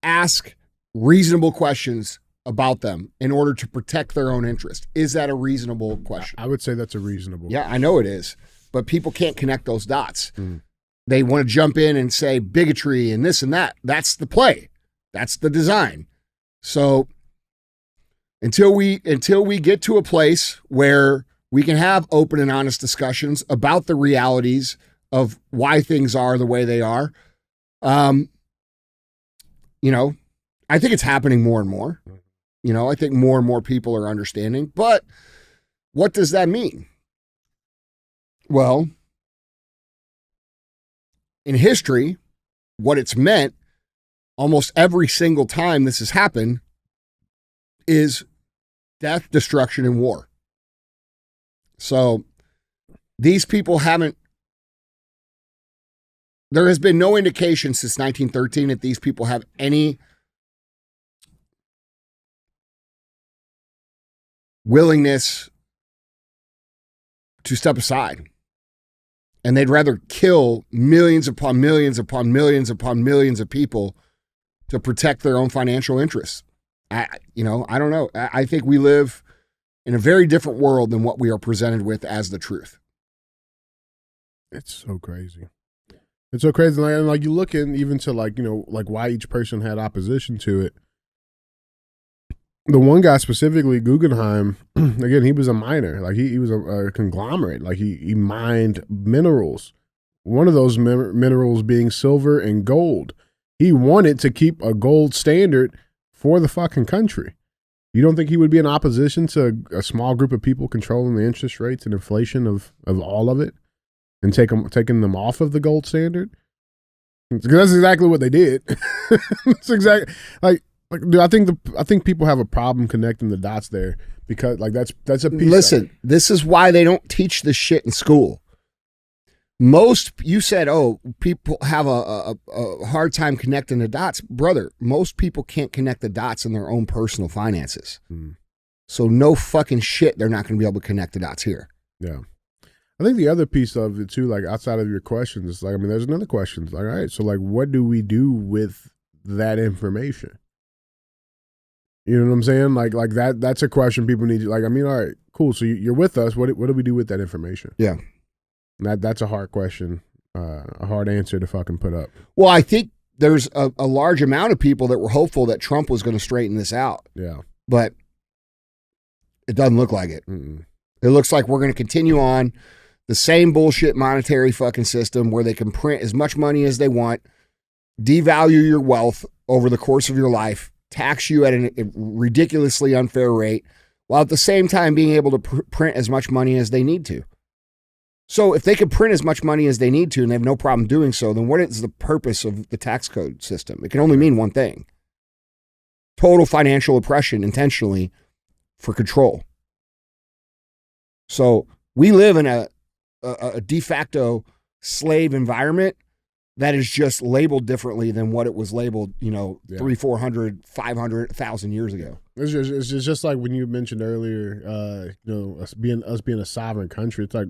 ask reasonable questions about them in order to protect their own interest? Is that a reasonable question? I would say that's a reasonable. Yeah, I know it is, but people can't connect those dots. They want to jump in and say bigotry and this and that. That's the play. That's the design. So until we get to a place where we can have open and honest discussions about the realities of why things are the way they are, I think it's happening more and more. I think more and more people are understanding. But what does that mean? Well, in history, what it's meant almost every single time this has happened is death, destruction, and war. So these people there has been no indication since 1913 that these people have any willingness to step aside. And they'd rather kill millions upon millions upon millions upon millions of people to protect their own financial interests. I don't know. I think we live in a very different world than what we are presented with as the truth. It's so crazy. It's so crazy. And like you look in even to like why each person had opposition to it. The one guy specifically, Guggenheim, again, he was a miner. Like he was a conglomerate. Like he mined minerals. One of those minerals being silver and gold. He wanted to keep a gold standard for the fucking country. You don't think he would be in opposition to a small group of people controlling the interest rates and inflation of all of it and taking them off of the gold standard? Because that's exactly what they did. It's exactly dude, I think people have a problem connecting the dots there because that's a piece. Listen, this is why they don't teach this shit in school. You said, people have a hard time connecting the dots. Brother, most people can't connect the dots in their own personal finances. So no fucking shit, they're not going to be able to connect the dots here. Yeah. I think the other piece of it too, like outside of your questions, is there's another question. It's like, all right, so what do we do with that information? You know what I'm saying? Like that's a question people need. All right, cool. So you're with us. What do we do with that information? Yeah. That's a hard question, a hard answer to fucking put up. Well, I think there's a large amount of people that were hopeful that Trump was going to straighten this out. Yeah. But it doesn't look like it. It looks like we're going to continue on the same bullshit monetary fucking system where they can print as much money as they want, devalue your wealth over the course of your life, tax you at a ridiculously unfair rate, while at the same time being able to print as much money as they need to. So if they can print as much money as they need to and they have no problem doing so, then what is the purpose of the tax code system? It can only mean one thing: total financial oppression intentionally for control. So we live in a de facto slave environment that is just labeled differently than what it was labeled, 300, 400, 500, 1,000 years ago. It's just like when you mentioned earlier, us being a sovereign country. It's like,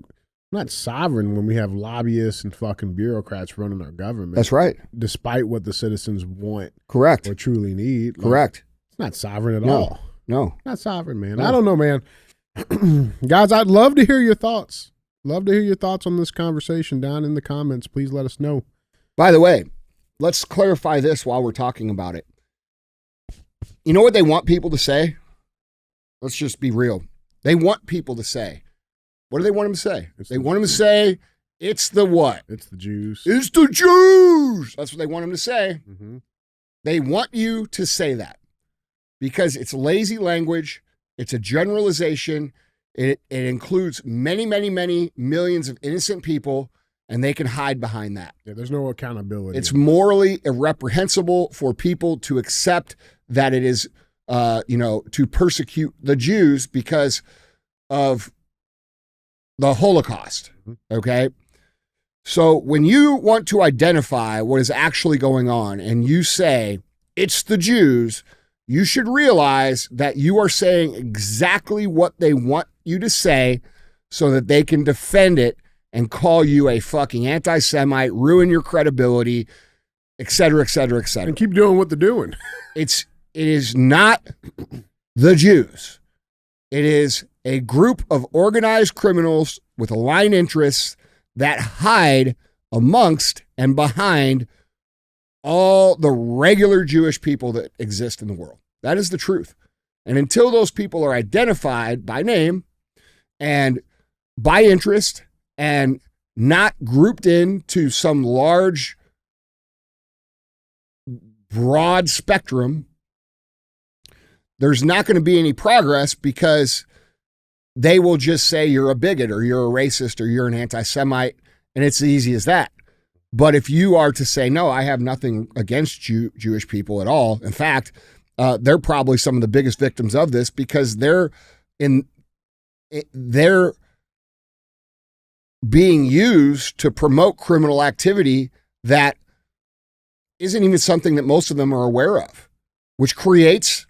we're not sovereign when we have lobbyists and fucking bureaucrats running our government. That's right. Despite what the citizens want. Correct. Or truly need. Correct. It's not sovereign at all. No. Not sovereign, man. No. I don't know, man. Guys, I'd love to hear your thoughts. Love to hear your thoughts on this conversation down in the comments. Please let us know. By the way, let's clarify this while we're talking about it. You know what they want people to say? Let's just be real. They want people to say. What do they want them to say? They want them to say, it's the what? It's the Jews. It's the Jews. That's what they want them to say. Mm-hmm. They want you to say that because it's lazy language. It's a generalization. It includes many, many, many millions of innocent people, and they can hide behind that. Yeah, there's no accountability. It's morally irreprehensible for people to accept that it is, to persecute the Jews because of the Holocaust. Okay. So when you want to identify what is actually going on and you say it's the Jews, you should realize that you are saying exactly what they want you to say so that they can defend it and call you a fucking anti-Semite, ruin your credibility, et cetera, et cetera, et cetera. And keep doing what they're doing. It is not the Jews. It is a group of organized criminals with aligned interests that hide amongst and behind all the regular Jewish people that exist in the world. That is the truth. And until those people are identified by name and by interest and not grouped into some large, broad spectrum, there's not going to be any progress because they will just say you're a bigot or you're a racist or you're an anti-Semite, and it's as easy as that. But if you are to say, no, I have nothing against Jewish people at all. In fact, they're probably some of the biggest victims of this because they're being used to promote criminal activity that isn't even something that most of them are aware of, which creates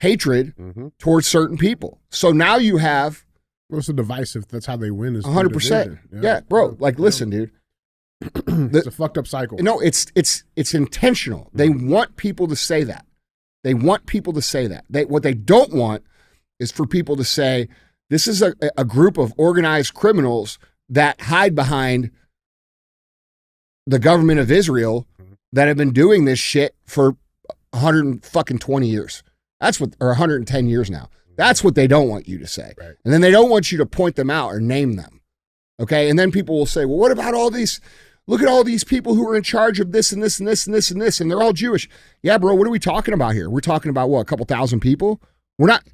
hatred towards certain people. So now you have... What's the divisive? That's how they win. Is 100%. Yeah, bro. Like, listen, dude. It's a fucked up cycle. No, it's intentional. They want people to say that. They want people to say that. What they don't want is for people to say, this is a group of organized criminals that hide behind the government of Israel that have been doing this shit for 120 years. That's what, or 110 years now. That's what they don't want you to say. Right. And then they don't want you to point them out or name them. Okay. And then people will say, well, what about all these, look at all these people who are in charge of this and this and this and this and this, and they're all Jewish. Yeah, bro, what are we talking about here? We're talking about what, a couple thousand people? We're not,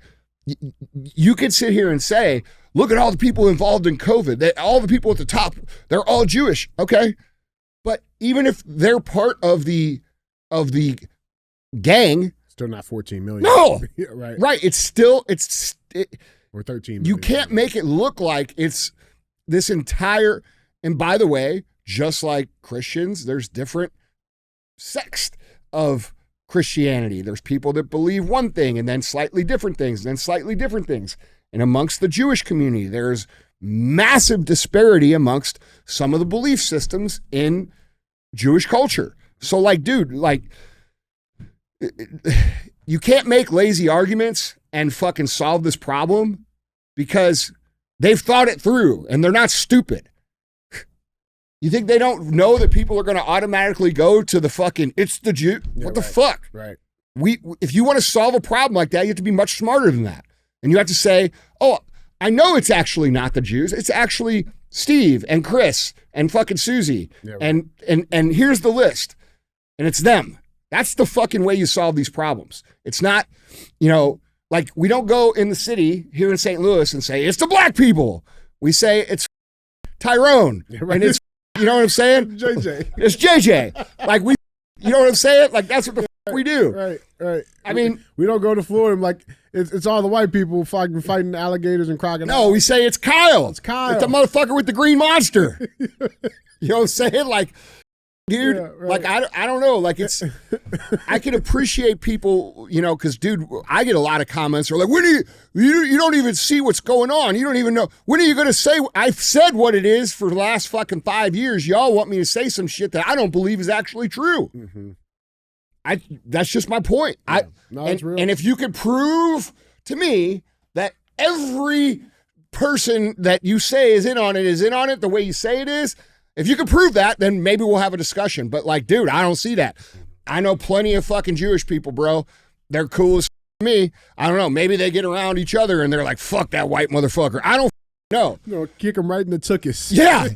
you could sit here and say, look at all the people involved in COVID. All the people at the top, they're all Jewish. Okay. But even if they're part of the gang, still not 14 million. No, right. Right. It's still, or 13 million. You can't make it look like it's this entire, and by the way, just like Christians, there's different sects of Christianity. There's people that believe one thing and then slightly different things, and then slightly different things. And amongst the Jewish community, there's massive disparity amongst some of the belief systems in Jewish culture. So like, dude, like, you can't make lazy arguments and fucking solve this problem because they've thought it through and they're not stupid. You think they don't know that people are going to automatically go to the fucking, it's the Jew? Yeah, what the fuck? Right. If you want to solve a problem like that, you have to be much smarter than that. And you have to say, oh, I know it's actually not the Jews. It's actually Steve and Chris and fucking Susie. Yeah, right. And here's the list. And it's them. That's the fucking way you solve these problems. It's not, like we don't go in the city here in St. Louis and say, it's the black people. We say it's Tyrone. Yeah, right. And it's, you know what I'm saying? JJ. It's JJ. Like you know what I'm saying? Like that's what the fuck we do. Right. I mean, we don't go to Florida and like, it's all the white people fighting alligators and crocodiles. No, we say it's Kyle. It's Kyle. It's the motherfucker with the green monster. You know what I'm saying? Like, dude, yeah, right. Like, I don't know. Like, it's, I can appreciate people, because, dude, I get a lot of comments. Or like, when do you don't even see what's going on. You don't even know. When are you going to say, I've said what it is for the last fucking 5 years. Y'all want me to say some shit that I don't believe is actually true. Mm-hmm. That's just my point. Yeah. No, it's real. And if you could prove to me that every person that you say is in on it the way you say it is, if you could prove that, then maybe we'll have a discussion. But like, dude, I don't see that. I know plenty of fucking Jewish people, bro. They're cool as me. I don't know. Maybe they get around each other and they're like, fuck that white motherfucker. I don't know. Kick him right in the tuchus. Yeah.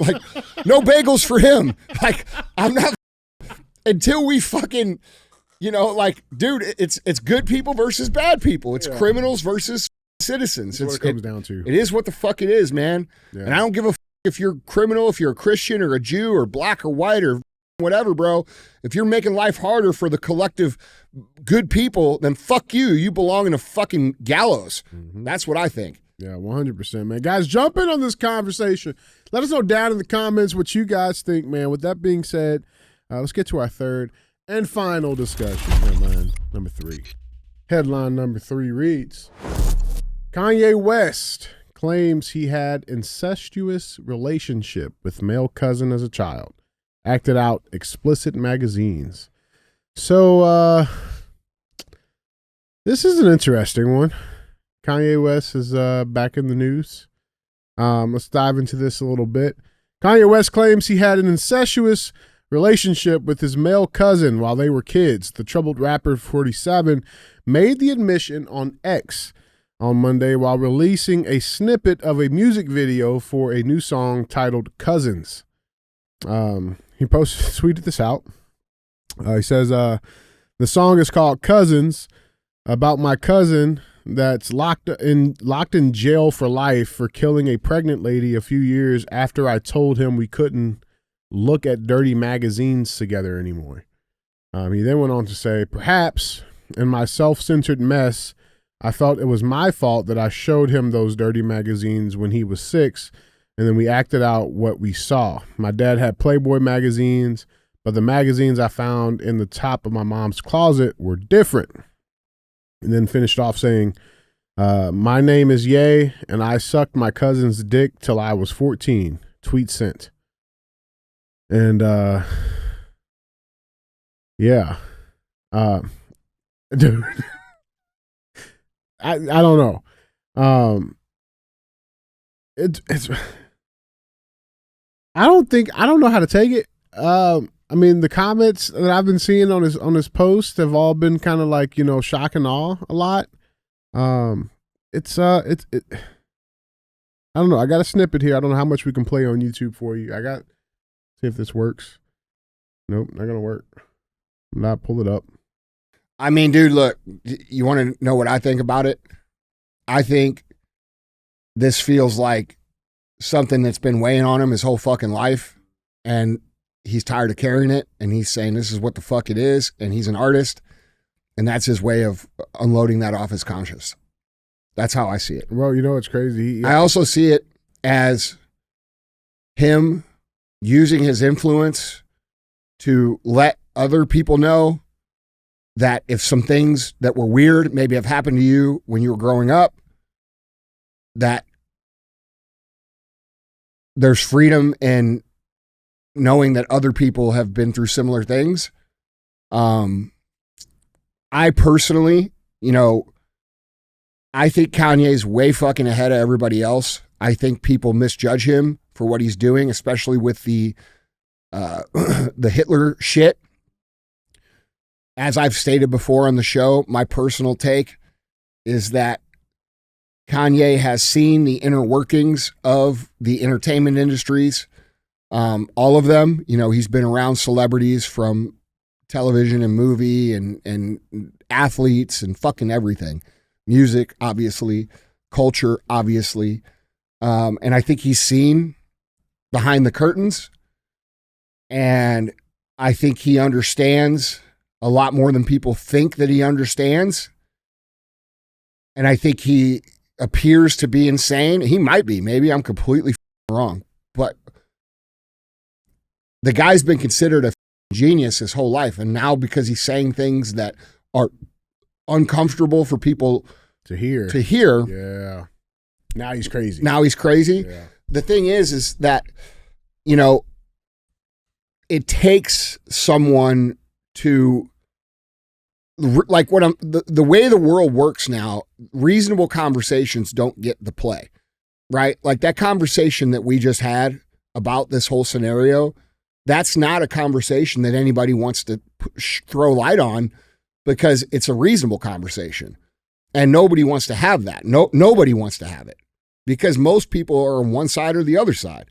Like, no bagels for him. Like, I'm not, until we fucking, like, dude, it's good people versus bad people. It's criminals versus citizens. That's what it comes down to. It is what the fuck it is, man. Yeah. And I don't give a fuck if you're criminal, if you're a Christian or a Jew or black or white or whatever, bro. If you're making life harder for the collective good people, then fuck you. You belong in a fucking gallows. Mm-hmm. That's what I think. Yeah, 100%, man. Guys, jump in on this conversation. Let us know down in the comments what you guys think, man. With that being said, let's get to our third and final discussion. Headline number 3. Headline number 3 reads, Kanye West claims he had incestuous relationship with male cousin as a child. Acted out explicit magazines. So, this is an interesting one. Kanye West is back in the news. Let's dive into this a little bit. Kanye West claims he had an incestuous relationship with his male cousin while they were kids. The troubled rapper 47 made the admission on X on Monday while releasing a snippet of a music video for a new song titled Cousins. He tweeted this out. He says, the song is called Cousins, about my cousin that's locked in jail for life for killing a pregnant lady a few years after I told him we couldn't look at dirty magazines together anymore. He then went on to say, perhaps in my self-centered mess, I felt it was my fault that I showed him those dirty magazines when he was 6, and then we acted out what we saw. My dad had Playboy magazines, but the magazines I found in the top of my mom's closet were different. And then finished off saying, my name is Ye, and I sucked my cousin's dick till I was 14. Tweet sent. And, yeah. Dude. I don't know. It's I don't know how to take it. I mean, the comments that I've been seeing on his post have all been kind of like, shock and awe a lot. I don't know. I got a snippet here. I don't know how much we can play on YouTube for you. See if this works. Nope, not gonna work. Not pull it up. I mean, dude, look, you want to know what I think about it? I think this feels like something that's been weighing on him his whole fucking life, and he's tired of carrying it, and he's saying this is what the fuck it is, and he's an artist, and that's his way of unloading that off his conscience. That's how I see it. Well, it's crazy. I also see it as him using his influence to let other people know that if some things that were weird maybe have happened to you when you were growing up, that there's freedom in knowing that other people have been through similar things. I personally, I think Kanye's way fucking ahead of everybody else. I think people misjudge him for what he's doing, especially with the Hitler shit. As I've stated before on the show, my personal take is that Kanye has seen the inner workings of the entertainment industries, all of them. He's been around celebrities from television and movie and athletes and fucking everything. Music, obviously. Culture, obviously. And I think he's seen behind the curtains. And I think he understands a lot more than people think that he understands. And I think he appears to be insane. He might be. Maybe I'm completely wrong. But the guy's been considered a genius his whole life. And now because he's saying things that are uncomfortable for people to hear. Yeah. Now he's crazy. Yeah. The thing is that, it takes someone to, like, the way the world works now, reasonable conversations don't get the play, right? Like that conversation that we just had about this whole scenario, that's not a conversation that anybody wants to throw light on because it's a reasonable conversation. And nobody wants to have that. Nobody wants to have it because most people are on one side or the other side.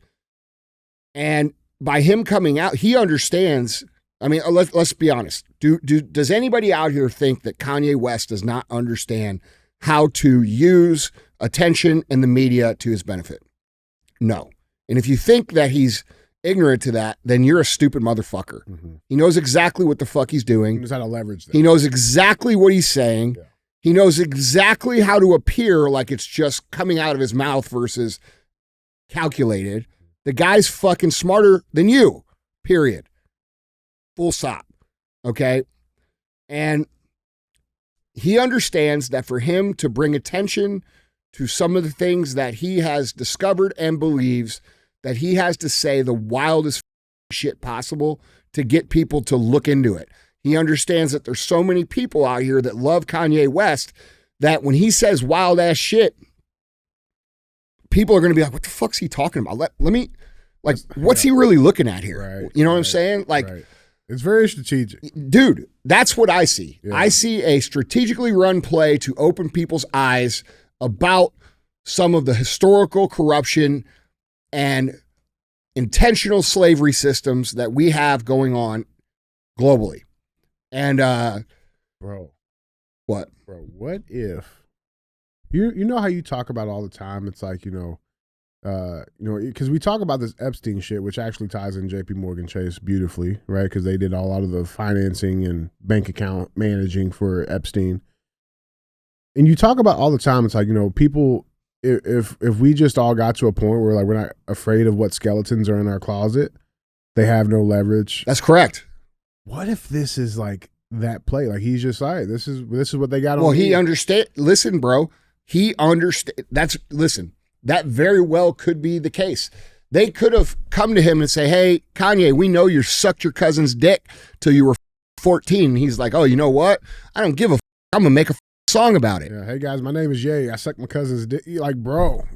And by him coming out, he understands. I mean, let's be honest. Does anybody out here think that Kanye West does not understand how to use attention and the media to his benefit. No. And if you think that he's ignorant to that, then you're a stupid motherfucker. He knows exactly what the fuck he's doing. He knows how to leverage that. He knows exactly what he's saying. Yeah. He knows exactly how to appear like it's just coming out of his mouth versus calculated. The guy's fucking smarter than you, period. Full stop. Okay? And he understands that for him to bring attention to some of the things that he has discovered and believes, that he has to say the wildest shit possible to get people to look into it. He understands that there's so many people out here that love Kanye West that when he says wild ass shit, people are going to be like, what the fuck's he talking about? Let me, like, what's he really looking at here? Right, you know what I'm saying? Like, it's very strategic. Dude, that's what I see. Yeah. I see a strategically run play to open people's eyes about some of the historical corruption and intentional slavery systems that we have going on globally. And bro, what? Bro, what if you know how you talk about all the time? It's like, because we talk about this Epstein shit, which actually ties in JP Morgan Chase beautifully, right? Because they did a lot of the financing and bank account managing for Epstein. And you talk about all the time, it's like, people, if we just all got to a point where like we're not afraid of what skeletons are in our closet, they have no leverage. That's correct. What if this is like that play? Like he's just like, this is what they got on. Well, me. he understand. Listen, bro, he understand. Listen, that very well could be the case. They could have come to him and say, hey, Kanye, we know you sucked your cousin's dick till you were 14. And he's like, oh, you know what? I don't give a I'm going to make a song about it. Yeah. Hey guys, my name is Ye. I sucked my cousin's dick. You're like, bro.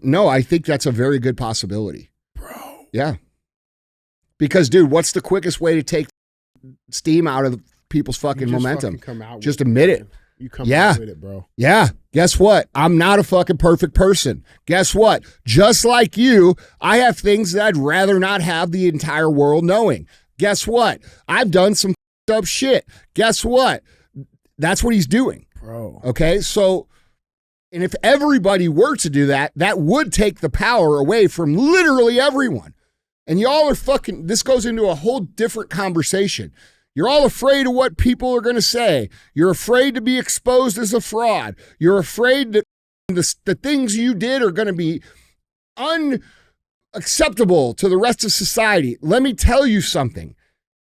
No, I think that's a very good possibility. Bro. Yeah. Because, dude, what's the quickest way to take steam out of people's fucking momentum? Just admit it. You come out with it, bro. Yeah. Guess what? I'm not a fucking perfect person. Guess what? Just like you, I have things that I'd rather not have the entire world knowing. Guess what? I've done some up shit. Guess what? That's what he's doing. Bro. Okay? So, and if everybody were to do that, that would take the power away from literally everyone. And y'all are fucking, this goes into a whole different conversation. You're all afraid of what people are going to say. You're afraid to be exposed as a fraud. You're afraid that the things you did are going to be unacceptable to the rest of society. Let me tell you something.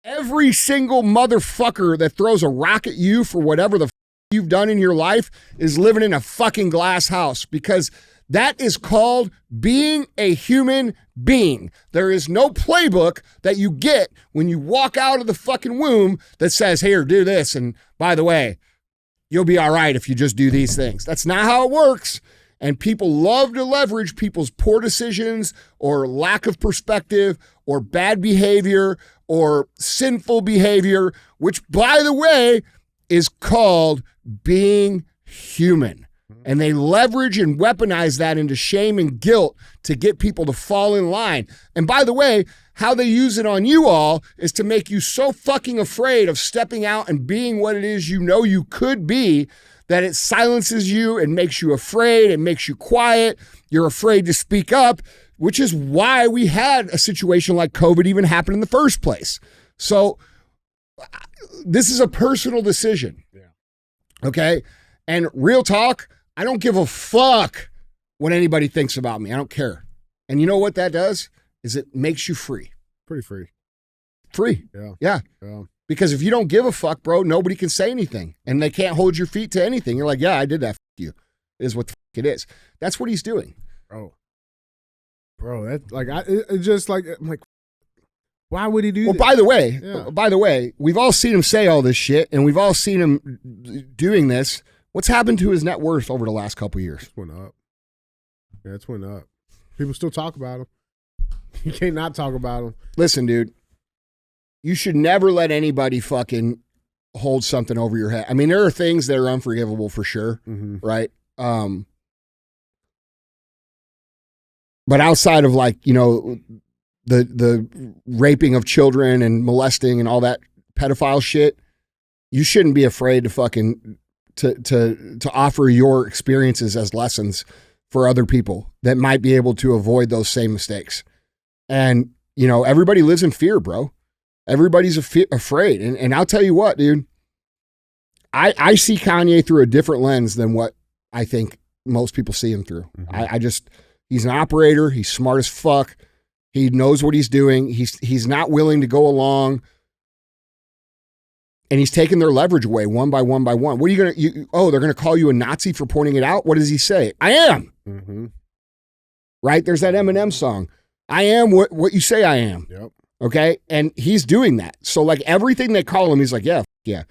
Every single motherfucker that throws a rock at you for whatever the you've done in your life is living in a fucking glass house, because that is called being a human being. There is no playbook that you get when you walk out of the fucking womb that says, here, do this. And by the way, you'll be all right if you just do these things. That's not how it works. And people love to leverage people's poor decisions or lack of perspective or bad behavior or sinful behavior, which, by the way, is called being human. And they leverage and weaponize that into shame and guilt to get people to fall in line. And by the way, how they use it on you all is to make you so fucking afraid of stepping out and being what it is you know you could be, that it silences you and makes you afraid and makes you quiet. You're afraid to speak up, which is why we had a situation like COVID even happen in the first place. So this is a personal decision. Yeah. Okay? And real talk, I don't give a fuck what anybody thinks about me. I don't care. And you know what that does? Is it makes you free. Pretty free. Free. Yeah. Because if you don't give a fuck, bro, nobody can say anything. And they can't hold your feet to anything. You're like, yeah, I did that. Fuck you. It is what the fuck it is. That's what he's doing. Bro, that's like, it's just like, I'm like, why would he do that? By the way, we've all seen him say all this shit, and we've all seen him doing this. What's happened to his net worth over the last couple of years? It's went up. Yeah, it's went up. People still talk about him. You can't not talk about him. Listen, dude, you should never let anybody fucking hold something over your head. I mean, there are things that are unforgivable for sure, right? But outside of like, the raping of children and molesting and all that pedophile shit, you shouldn't be afraid to fucking to offer your experiences as lessons for other people that might be able to avoid those same mistakes. And, you know, everybody lives in fear, bro. Everybody's afraid. And I'll tell you what, dude, I see Kanye through a different lens than what I think most people see him through. Mm-hmm. He's an operator. He's smart as fuck. He knows what he's doing. He's not willing to go along. And he's taking their leverage away one by one by one. What are you going to, they're going to call you a Nazi for pointing it out? What does he say? I am. Mm-hmm. Right? There's that Eminem song. I am what you say I am. Yep. Okay? And he's doing that. So like everything they call him, he's like, yeah, yeah.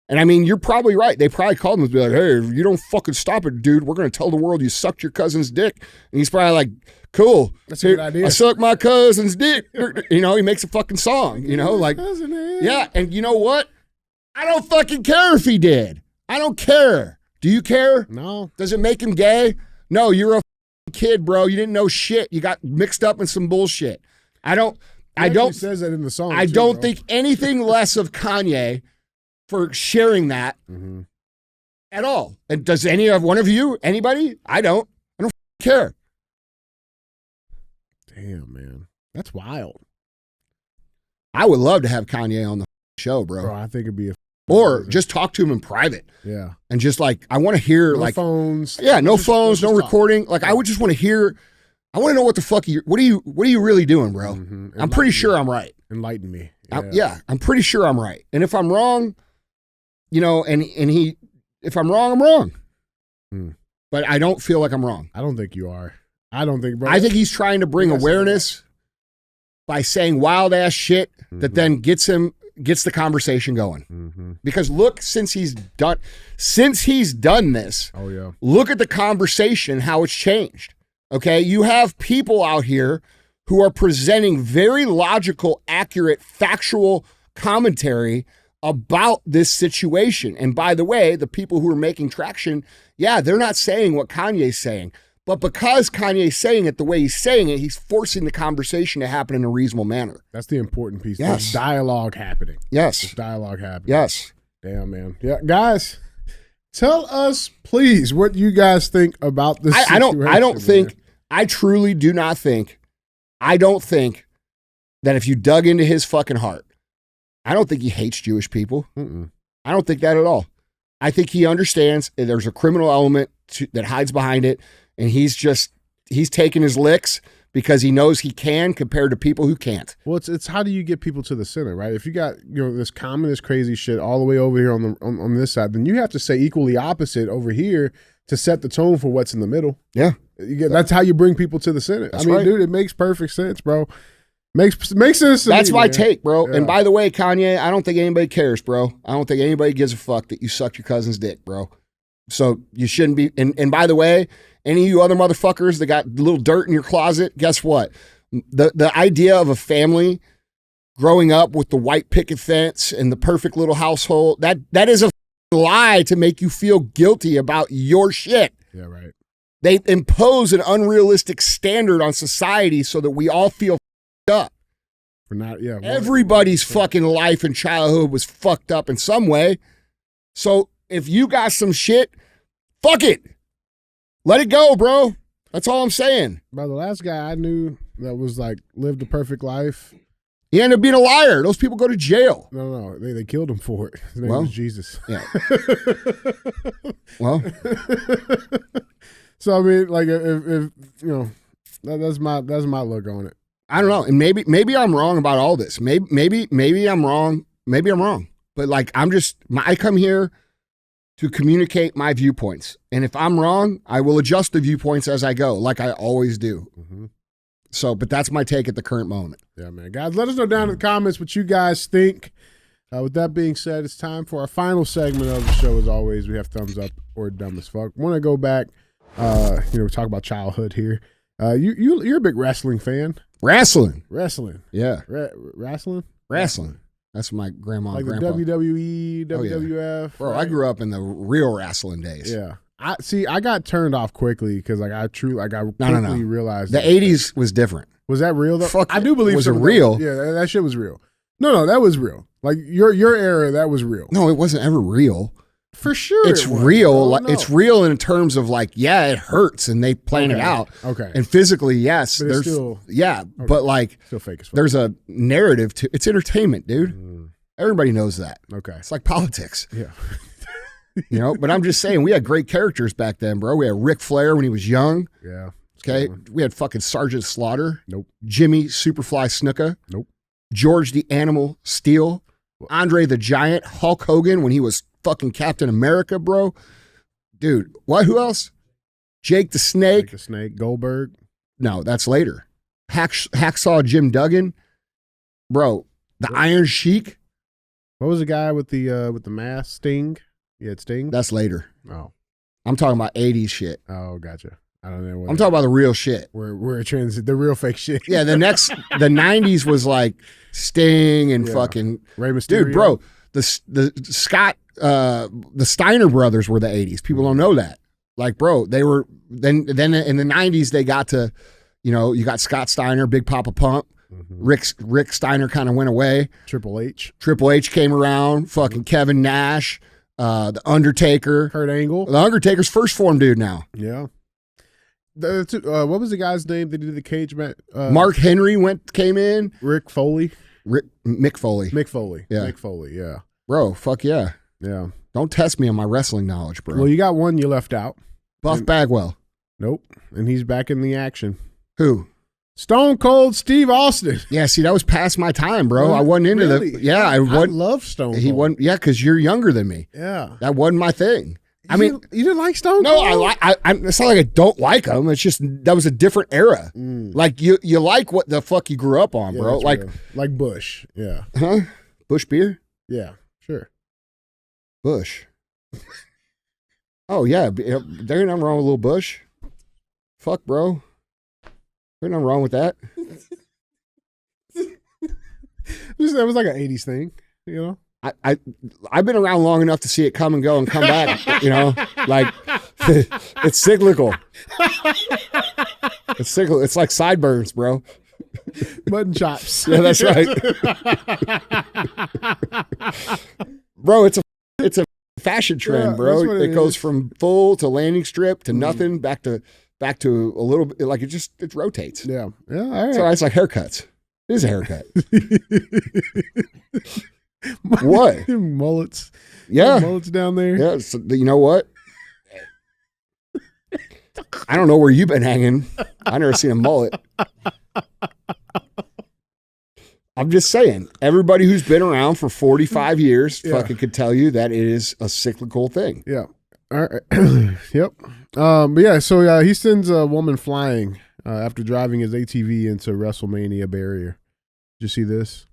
And I mean, you're probably right. They probably called him to be like, hey, if you don't fucking stop it, dude, we're going to tell the world you sucked your cousin's dick. And he's probably like, cool. That's a good idea. I suck my cousin's dick. You know, he makes a fucking song, you know, like, yeah. And you know what? I don't fucking care if he did. I don't care. Do you care? No. Does it make him gay? No, you're a kid, bro. You didn't know shit. You got mixed up in some bullshit. I don't says that in the song. I don't think anything less of Kanye for sharing that at all. And does anybody? I don't care. Damn, man. That's wild. I would love to have Kanye on the show, bro. I think it'd be or just talk to him in private. Yeah. And just like, I want to hear no phones. Yeah, no phones, no talk. recording. Like, I would just want to hear, I want to know what the fuck what are you really doing, bro? Mm-hmm. I'm pretty sure I'm right. Enlighten me. Yeah. I'm pretty sure I'm right. And if I'm wrong, you know, if I'm wrong, I'm wrong. But I don't feel like I'm wrong. I don't think you are. I don't think, bro. I think he's trying to bring awareness by saying wild ass shit that then gets the conversation going. Mm-hmm. Because look, since he's done this, oh yeah, look at the conversation, how it's changed. Okay, you have people out here who are presenting very logical, accurate, factual commentary about this situation. And by the way, the people who are making traction, yeah, they're not saying what Kanye's saying. But because Kanye's saying it the way he's saying it, he's forcing the conversation to happen in a reasonable manner. That's the important piece. Yes. There's dialogue happening. Yes. There's dialogue happening. Yes. Damn, man. Yeah, guys, tell us, please, what you guys think about this situation. I don't think, I truly do not think, I don't think that if you dug into his fucking heart, I don't think he hates Jewish people. I don't think that at all. I think he understands there's a criminal element that hides behind it. And he's taking his licks because he knows he can compared to people who can't. Well, it's how do you get people to the center, right? If you got, you know, this communist crazy shit all the way over here on this side, then you have to say equally opposite over here to set the tone for what's in the middle. Yeah. That's how you bring people to the center. That's I mean, right. dude, it makes perfect sense, bro. Makes sense to That's me, my man. take, bro. Yeah. And by the way, Kanye, I don't think anybody cares, bro. I don't think anybody gives a fuck that you sucked your cousin's dick, bro. So you shouldn't be. And by the way, any of you other motherfuckers that got a little dirt in your closet, guess what? The idea of a family growing up with the white picket fence and the perfect little household, that is a lie to make you feel guilty about your shit. Yeah, right. They impose an unrealistic standard on society so that we all feel up. For not, yeah. Everybody's fucking life and childhood was fucked up in some way. So if you got some shit, fuck it. Let it go, bro. That's all I'm saying. By the last guy I knew that was like lived a perfect life. He ended up being a liar. Those people go to jail. No, they killed him for it. His name Well, was Jesus. Yeah. Well, so I mean, like, if you know, that's my look on it. I don't know. And maybe I'm wrong about all this. Maybe I'm wrong. Maybe I'm wrong. But like, I come here to communicate my viewpoints. And if I'm wrong, I will adjust the viewpoints as I go, like I always do. Mm-hmm. So, but that's my take at the current moment. Yeah, man. Guys, let us know down in the comments what you guys think. With that being said, it's time for our final segment of the show. As always, we have thumbs up or dumb as fuck. Want to go back, talk about childhood here. You're a big wrestling fan. Wrestling. Yeah. Wrestling. That's my grandma like and grandpa. The WWE, WWF. Bro, right? I grew up in the real wrestling days. Yeah. I got turned off quickly because I quickly realized the 80s was different. Was that real though? Fuck, I do believe was it some of real? Yeah, that shit was real. No, that was real. Like your era, that was real. No, it wasn't ever real. For sure, it's it was. real. Oh, Like, no. it's real in terms of like, yeah, it hurts, and they plan it out. Okay. And physically, yes, But it's there's still- but like, Still fake as fuck. there's a narrative to it's entertainment, dude. Everybody knows that. Okay. It's like politics, Yeah. you know. But I'm just saying, we had great characters back then, bro. We had Ric Flair when he was young. Yeah. Okay, we had fucking Sergeant Slaughter. Nope. Jimmy Superfly Snuka. Nope. George the Animal Steel. Andre the Giant. Hulk Hogan when he was fucking Captain America, bro. Dude, what? Who else? Jake the Snake. Like the Snake. Goldberg. No, that's later. Hacksaw Jim Duggan. Bro, the Iron Sheik. What was the guy with the mask? Sting. You had Sting. That's later. Oh. I'm talking about 80s shit. Oh, gotcha. I don't know. I'm talking about the real shit. We're transit the real fake shit. Yeah, the 90s was like Sting and fucking Rey Mysterio. dude, bro. The Steiner brothers were the 80s. People don't know that. Like, bro, they were then in the 90s they got to, you know, you got Scott Steiner, Big Papa Pump. Rick Steiner kind of went away. Triple H. Triple H came around. Fucking Kevin Nash, the Undertaker. Kurt Angle. The Undertaker's first form dude now. Yeah. What was the guy's name that did the cage match? Mark Henry came in. Rick Foley. Mick Foley. Mick Foley. Yeah. Mick Foley. Yeah. Bro, fuck yeah. Yeah. Don't test me on my wrestling knowledge, bro. Well, you got one you left out. Buff Bagwell. Nope. And he's back in the action. Who? Stone Cold Steve Austin. Yeah, see, that was past my time, bro. Oh, I wasn't into really? the. Yeah, I I wasn't. love Stone Cold. He wasn't. Yeah, because you're younger than me. Yeah. That wasn't my thing. I You mean, didn't- you didn't like Stone no, Cold? it's not like I don't like him. It's just that was a different era. Like you like what the fuck you grew up on, Yeah, bro. that's real. Like Bush. Yeah. Huh? Bush beer? Yeah. Sure. Bush. Oh yeah, there ain't nothing wrong with a little Bush. Fuck, bro. There ain't nothing wrong with that. That was like an 80s thing, you know? I've been around long enough to see it come and go and come back. You know, like it's cyclical. It's cyclical. It's like sideburns, bro. Mutton chops. Yeah, that's right. Bro, it's a fashion trend, Yeah, bro. that's what It it goes is. from full to landing strip to nothing, back to a little bit. Like it rotates. Yeah. Yeah. All right. So it's like haircuts. It is a haircut. What? Mullets. Yeah. Mullets down there. Yeah. So, you know what? I don't know where you've been hanging. I never seen a mullet. I'm just saying, everybody who's been around for 45 years fucking could tell you that it is a cyclical thing. Yeah. All right. Yep. But yeah, so he sends a woman flying after driving his ATV into WrestleMania barrier. Did you see this?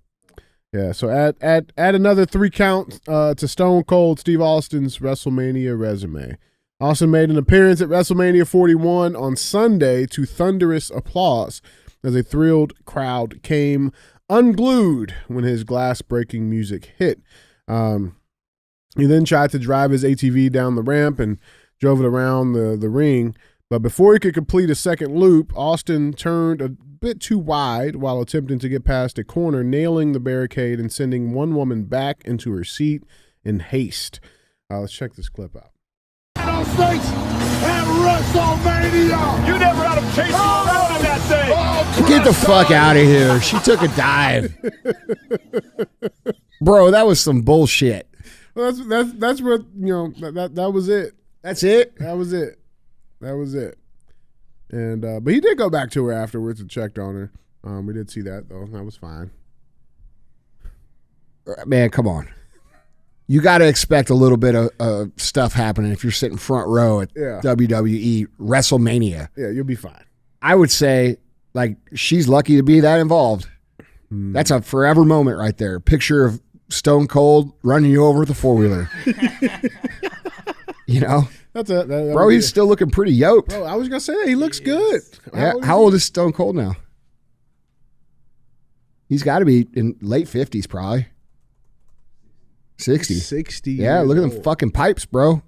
Yeah. So add another 3 count to Stone Cold Steve Austin's WrestleMania resume. Austin made an appearance at WrestleMania 41 on Sunday to thunderous applause as a thrilled crowd came unglued when his glass-breaking music hit. He then tried to drive his ATV down the ramp and drove it around the ring. But before he could complete a second loop, Austin turned a bit too wide while attempting to get past a corner, nailing the barricade and sending one woman back into her seat in haste. Let's check this clip out. At WrestleMania! You never had him chasing around in that thing! Get the fuck out of here. She took a dive. Bro, that was some bullshit. Well, that's what, you know, that was it. That's it? That was it. And but he did go back to her afterwards and checked on her. We did see that though. That was fine. Man, come on. You got to expect a little bit of stuff happening if you're sitting front row at WWE WrestleMania. Yeah, you'll be fine. I would say, like, she's lucky to be that involved. That's a forever moment right there. Picture of Stone Cold running you over with a 4-wheeler. You know? Bro, he's still looking pretty yoked. Bro, I was going to say that. He looks good. Yeah. How old is Stone Cold now? He's got to be in late 50s probably. 60. 60 Yeah, years look at them old. fucking pipes, bro.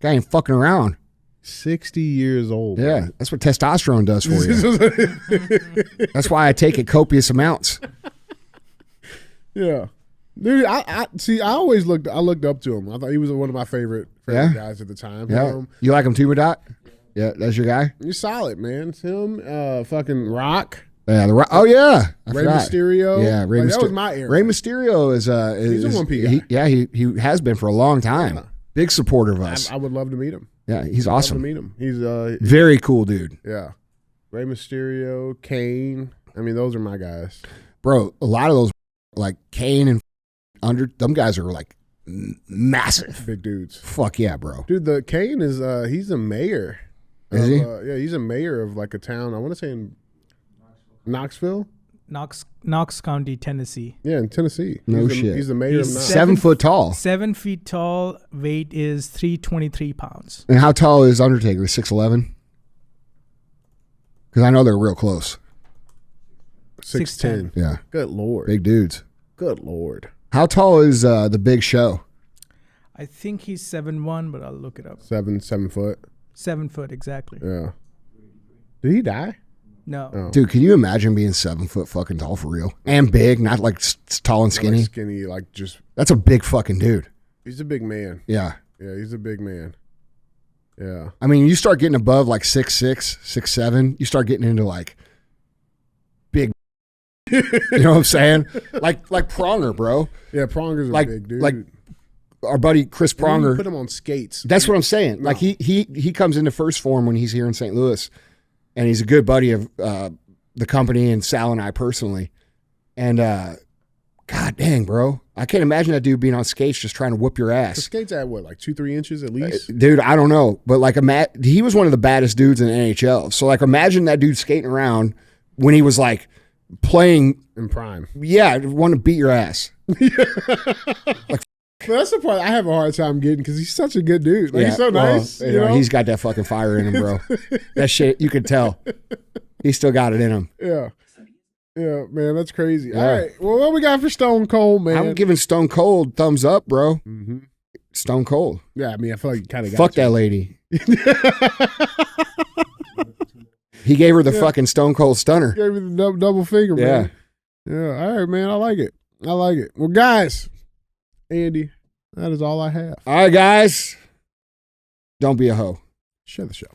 Guy ain't fucking around. 60 years old. Yeah, bro. that's what testosterone does for you. That's why I take it copious amounts. Yeah. Dude, I see. I looked up to him. I thought he was one of my favorite guys at the time. Yeah, you like him too, Madot? Yeah, that's your guy. He's solid, man. It's him, fucking Rock. Yeah, the Rock. Oh yeah, Ray Mysterio. Yeah, Ray Mysterio. That was my era. Ray Mysterio is he's a 1P guy. He has been for a long time. Yeah. Big supporter of us. I would love to meet him. Yeah, he's awesome. Love to meet him. He's very cool dude. Yeah, Ray Mysterio, Kane. I mean, those are my guys, bro. A lot of those, like Kane and them guys are like massive, big dudes. Fuck yeah, bro. Dude, the Kane is he's a mayor. Is he? Yeah, he's a mayor of like a town. I want to say in Knoxville. Knox County, Tennessee. Yeah, in Tennessee. No shit. He's the mayor of Knox. 7 foot tall. 7 feet tall. Weight is 323 pounds. And how tall is Undertaker? 6'11"? Because I know they're real close. 6'10". Yeah. Good Lord. Big dudes. Good Lord. How tall is the Big Show? I think he's 7'1", but I'll look it up. 7 foot. 7 foot, exactly. Yeah. Did he die? No. Oh. Dude, can you imagine being 7 foot fucking tall for real? And big, not like tall and skinny? Not like skinny, like just. That's a big fucking dude. He's a big man. Yeah. Yeah, he's a big man. Yeah. I mean, you start getting above like 6'6", 6'7", you start getting into like big. You know what I'm saying? Like Pronger, bro. Yeah, Pronger's a big dude. Like our buddy Chris Pronger. Put him on skates. That's what I'm saying. No. Like he comes into first form when he's here in St. Louis, and he's a good buddy of the company and Sal and I personally. And God dang, bro, I can't imagine that dude being on skates just trying to whoop your ass. The skates at what, like 2-3 inches at least? Dude, I don't know, but like he was one of the baddest dudes in the NHL. So like imagine that dude skating around when he was like playing in prime. Yeah, want to beat your ass. Like. Well, that's the part I have a hard time getting because he's such a good dude. Like, he's so nice. You know, he's got that fucking fire in him, bro. That shit, you could tell. He still got it in him. Yeah. Yeah, man, that's crazy. Yeah. All right. Well, what we got for Stone Cold, man? I'm giving Stone Cold thumbs up, bro. Mm-hmm. Stone Cold. Yeah, I mean, I feel like you kind of got Fuck that lady. He gave her the fucking Stone Cold Stunner. Gave her the double finger, man. Yeah. All right, man. I like it. Well, guys, Andy, that is all I have. All right, guys. Don't be a hoe. Share the show.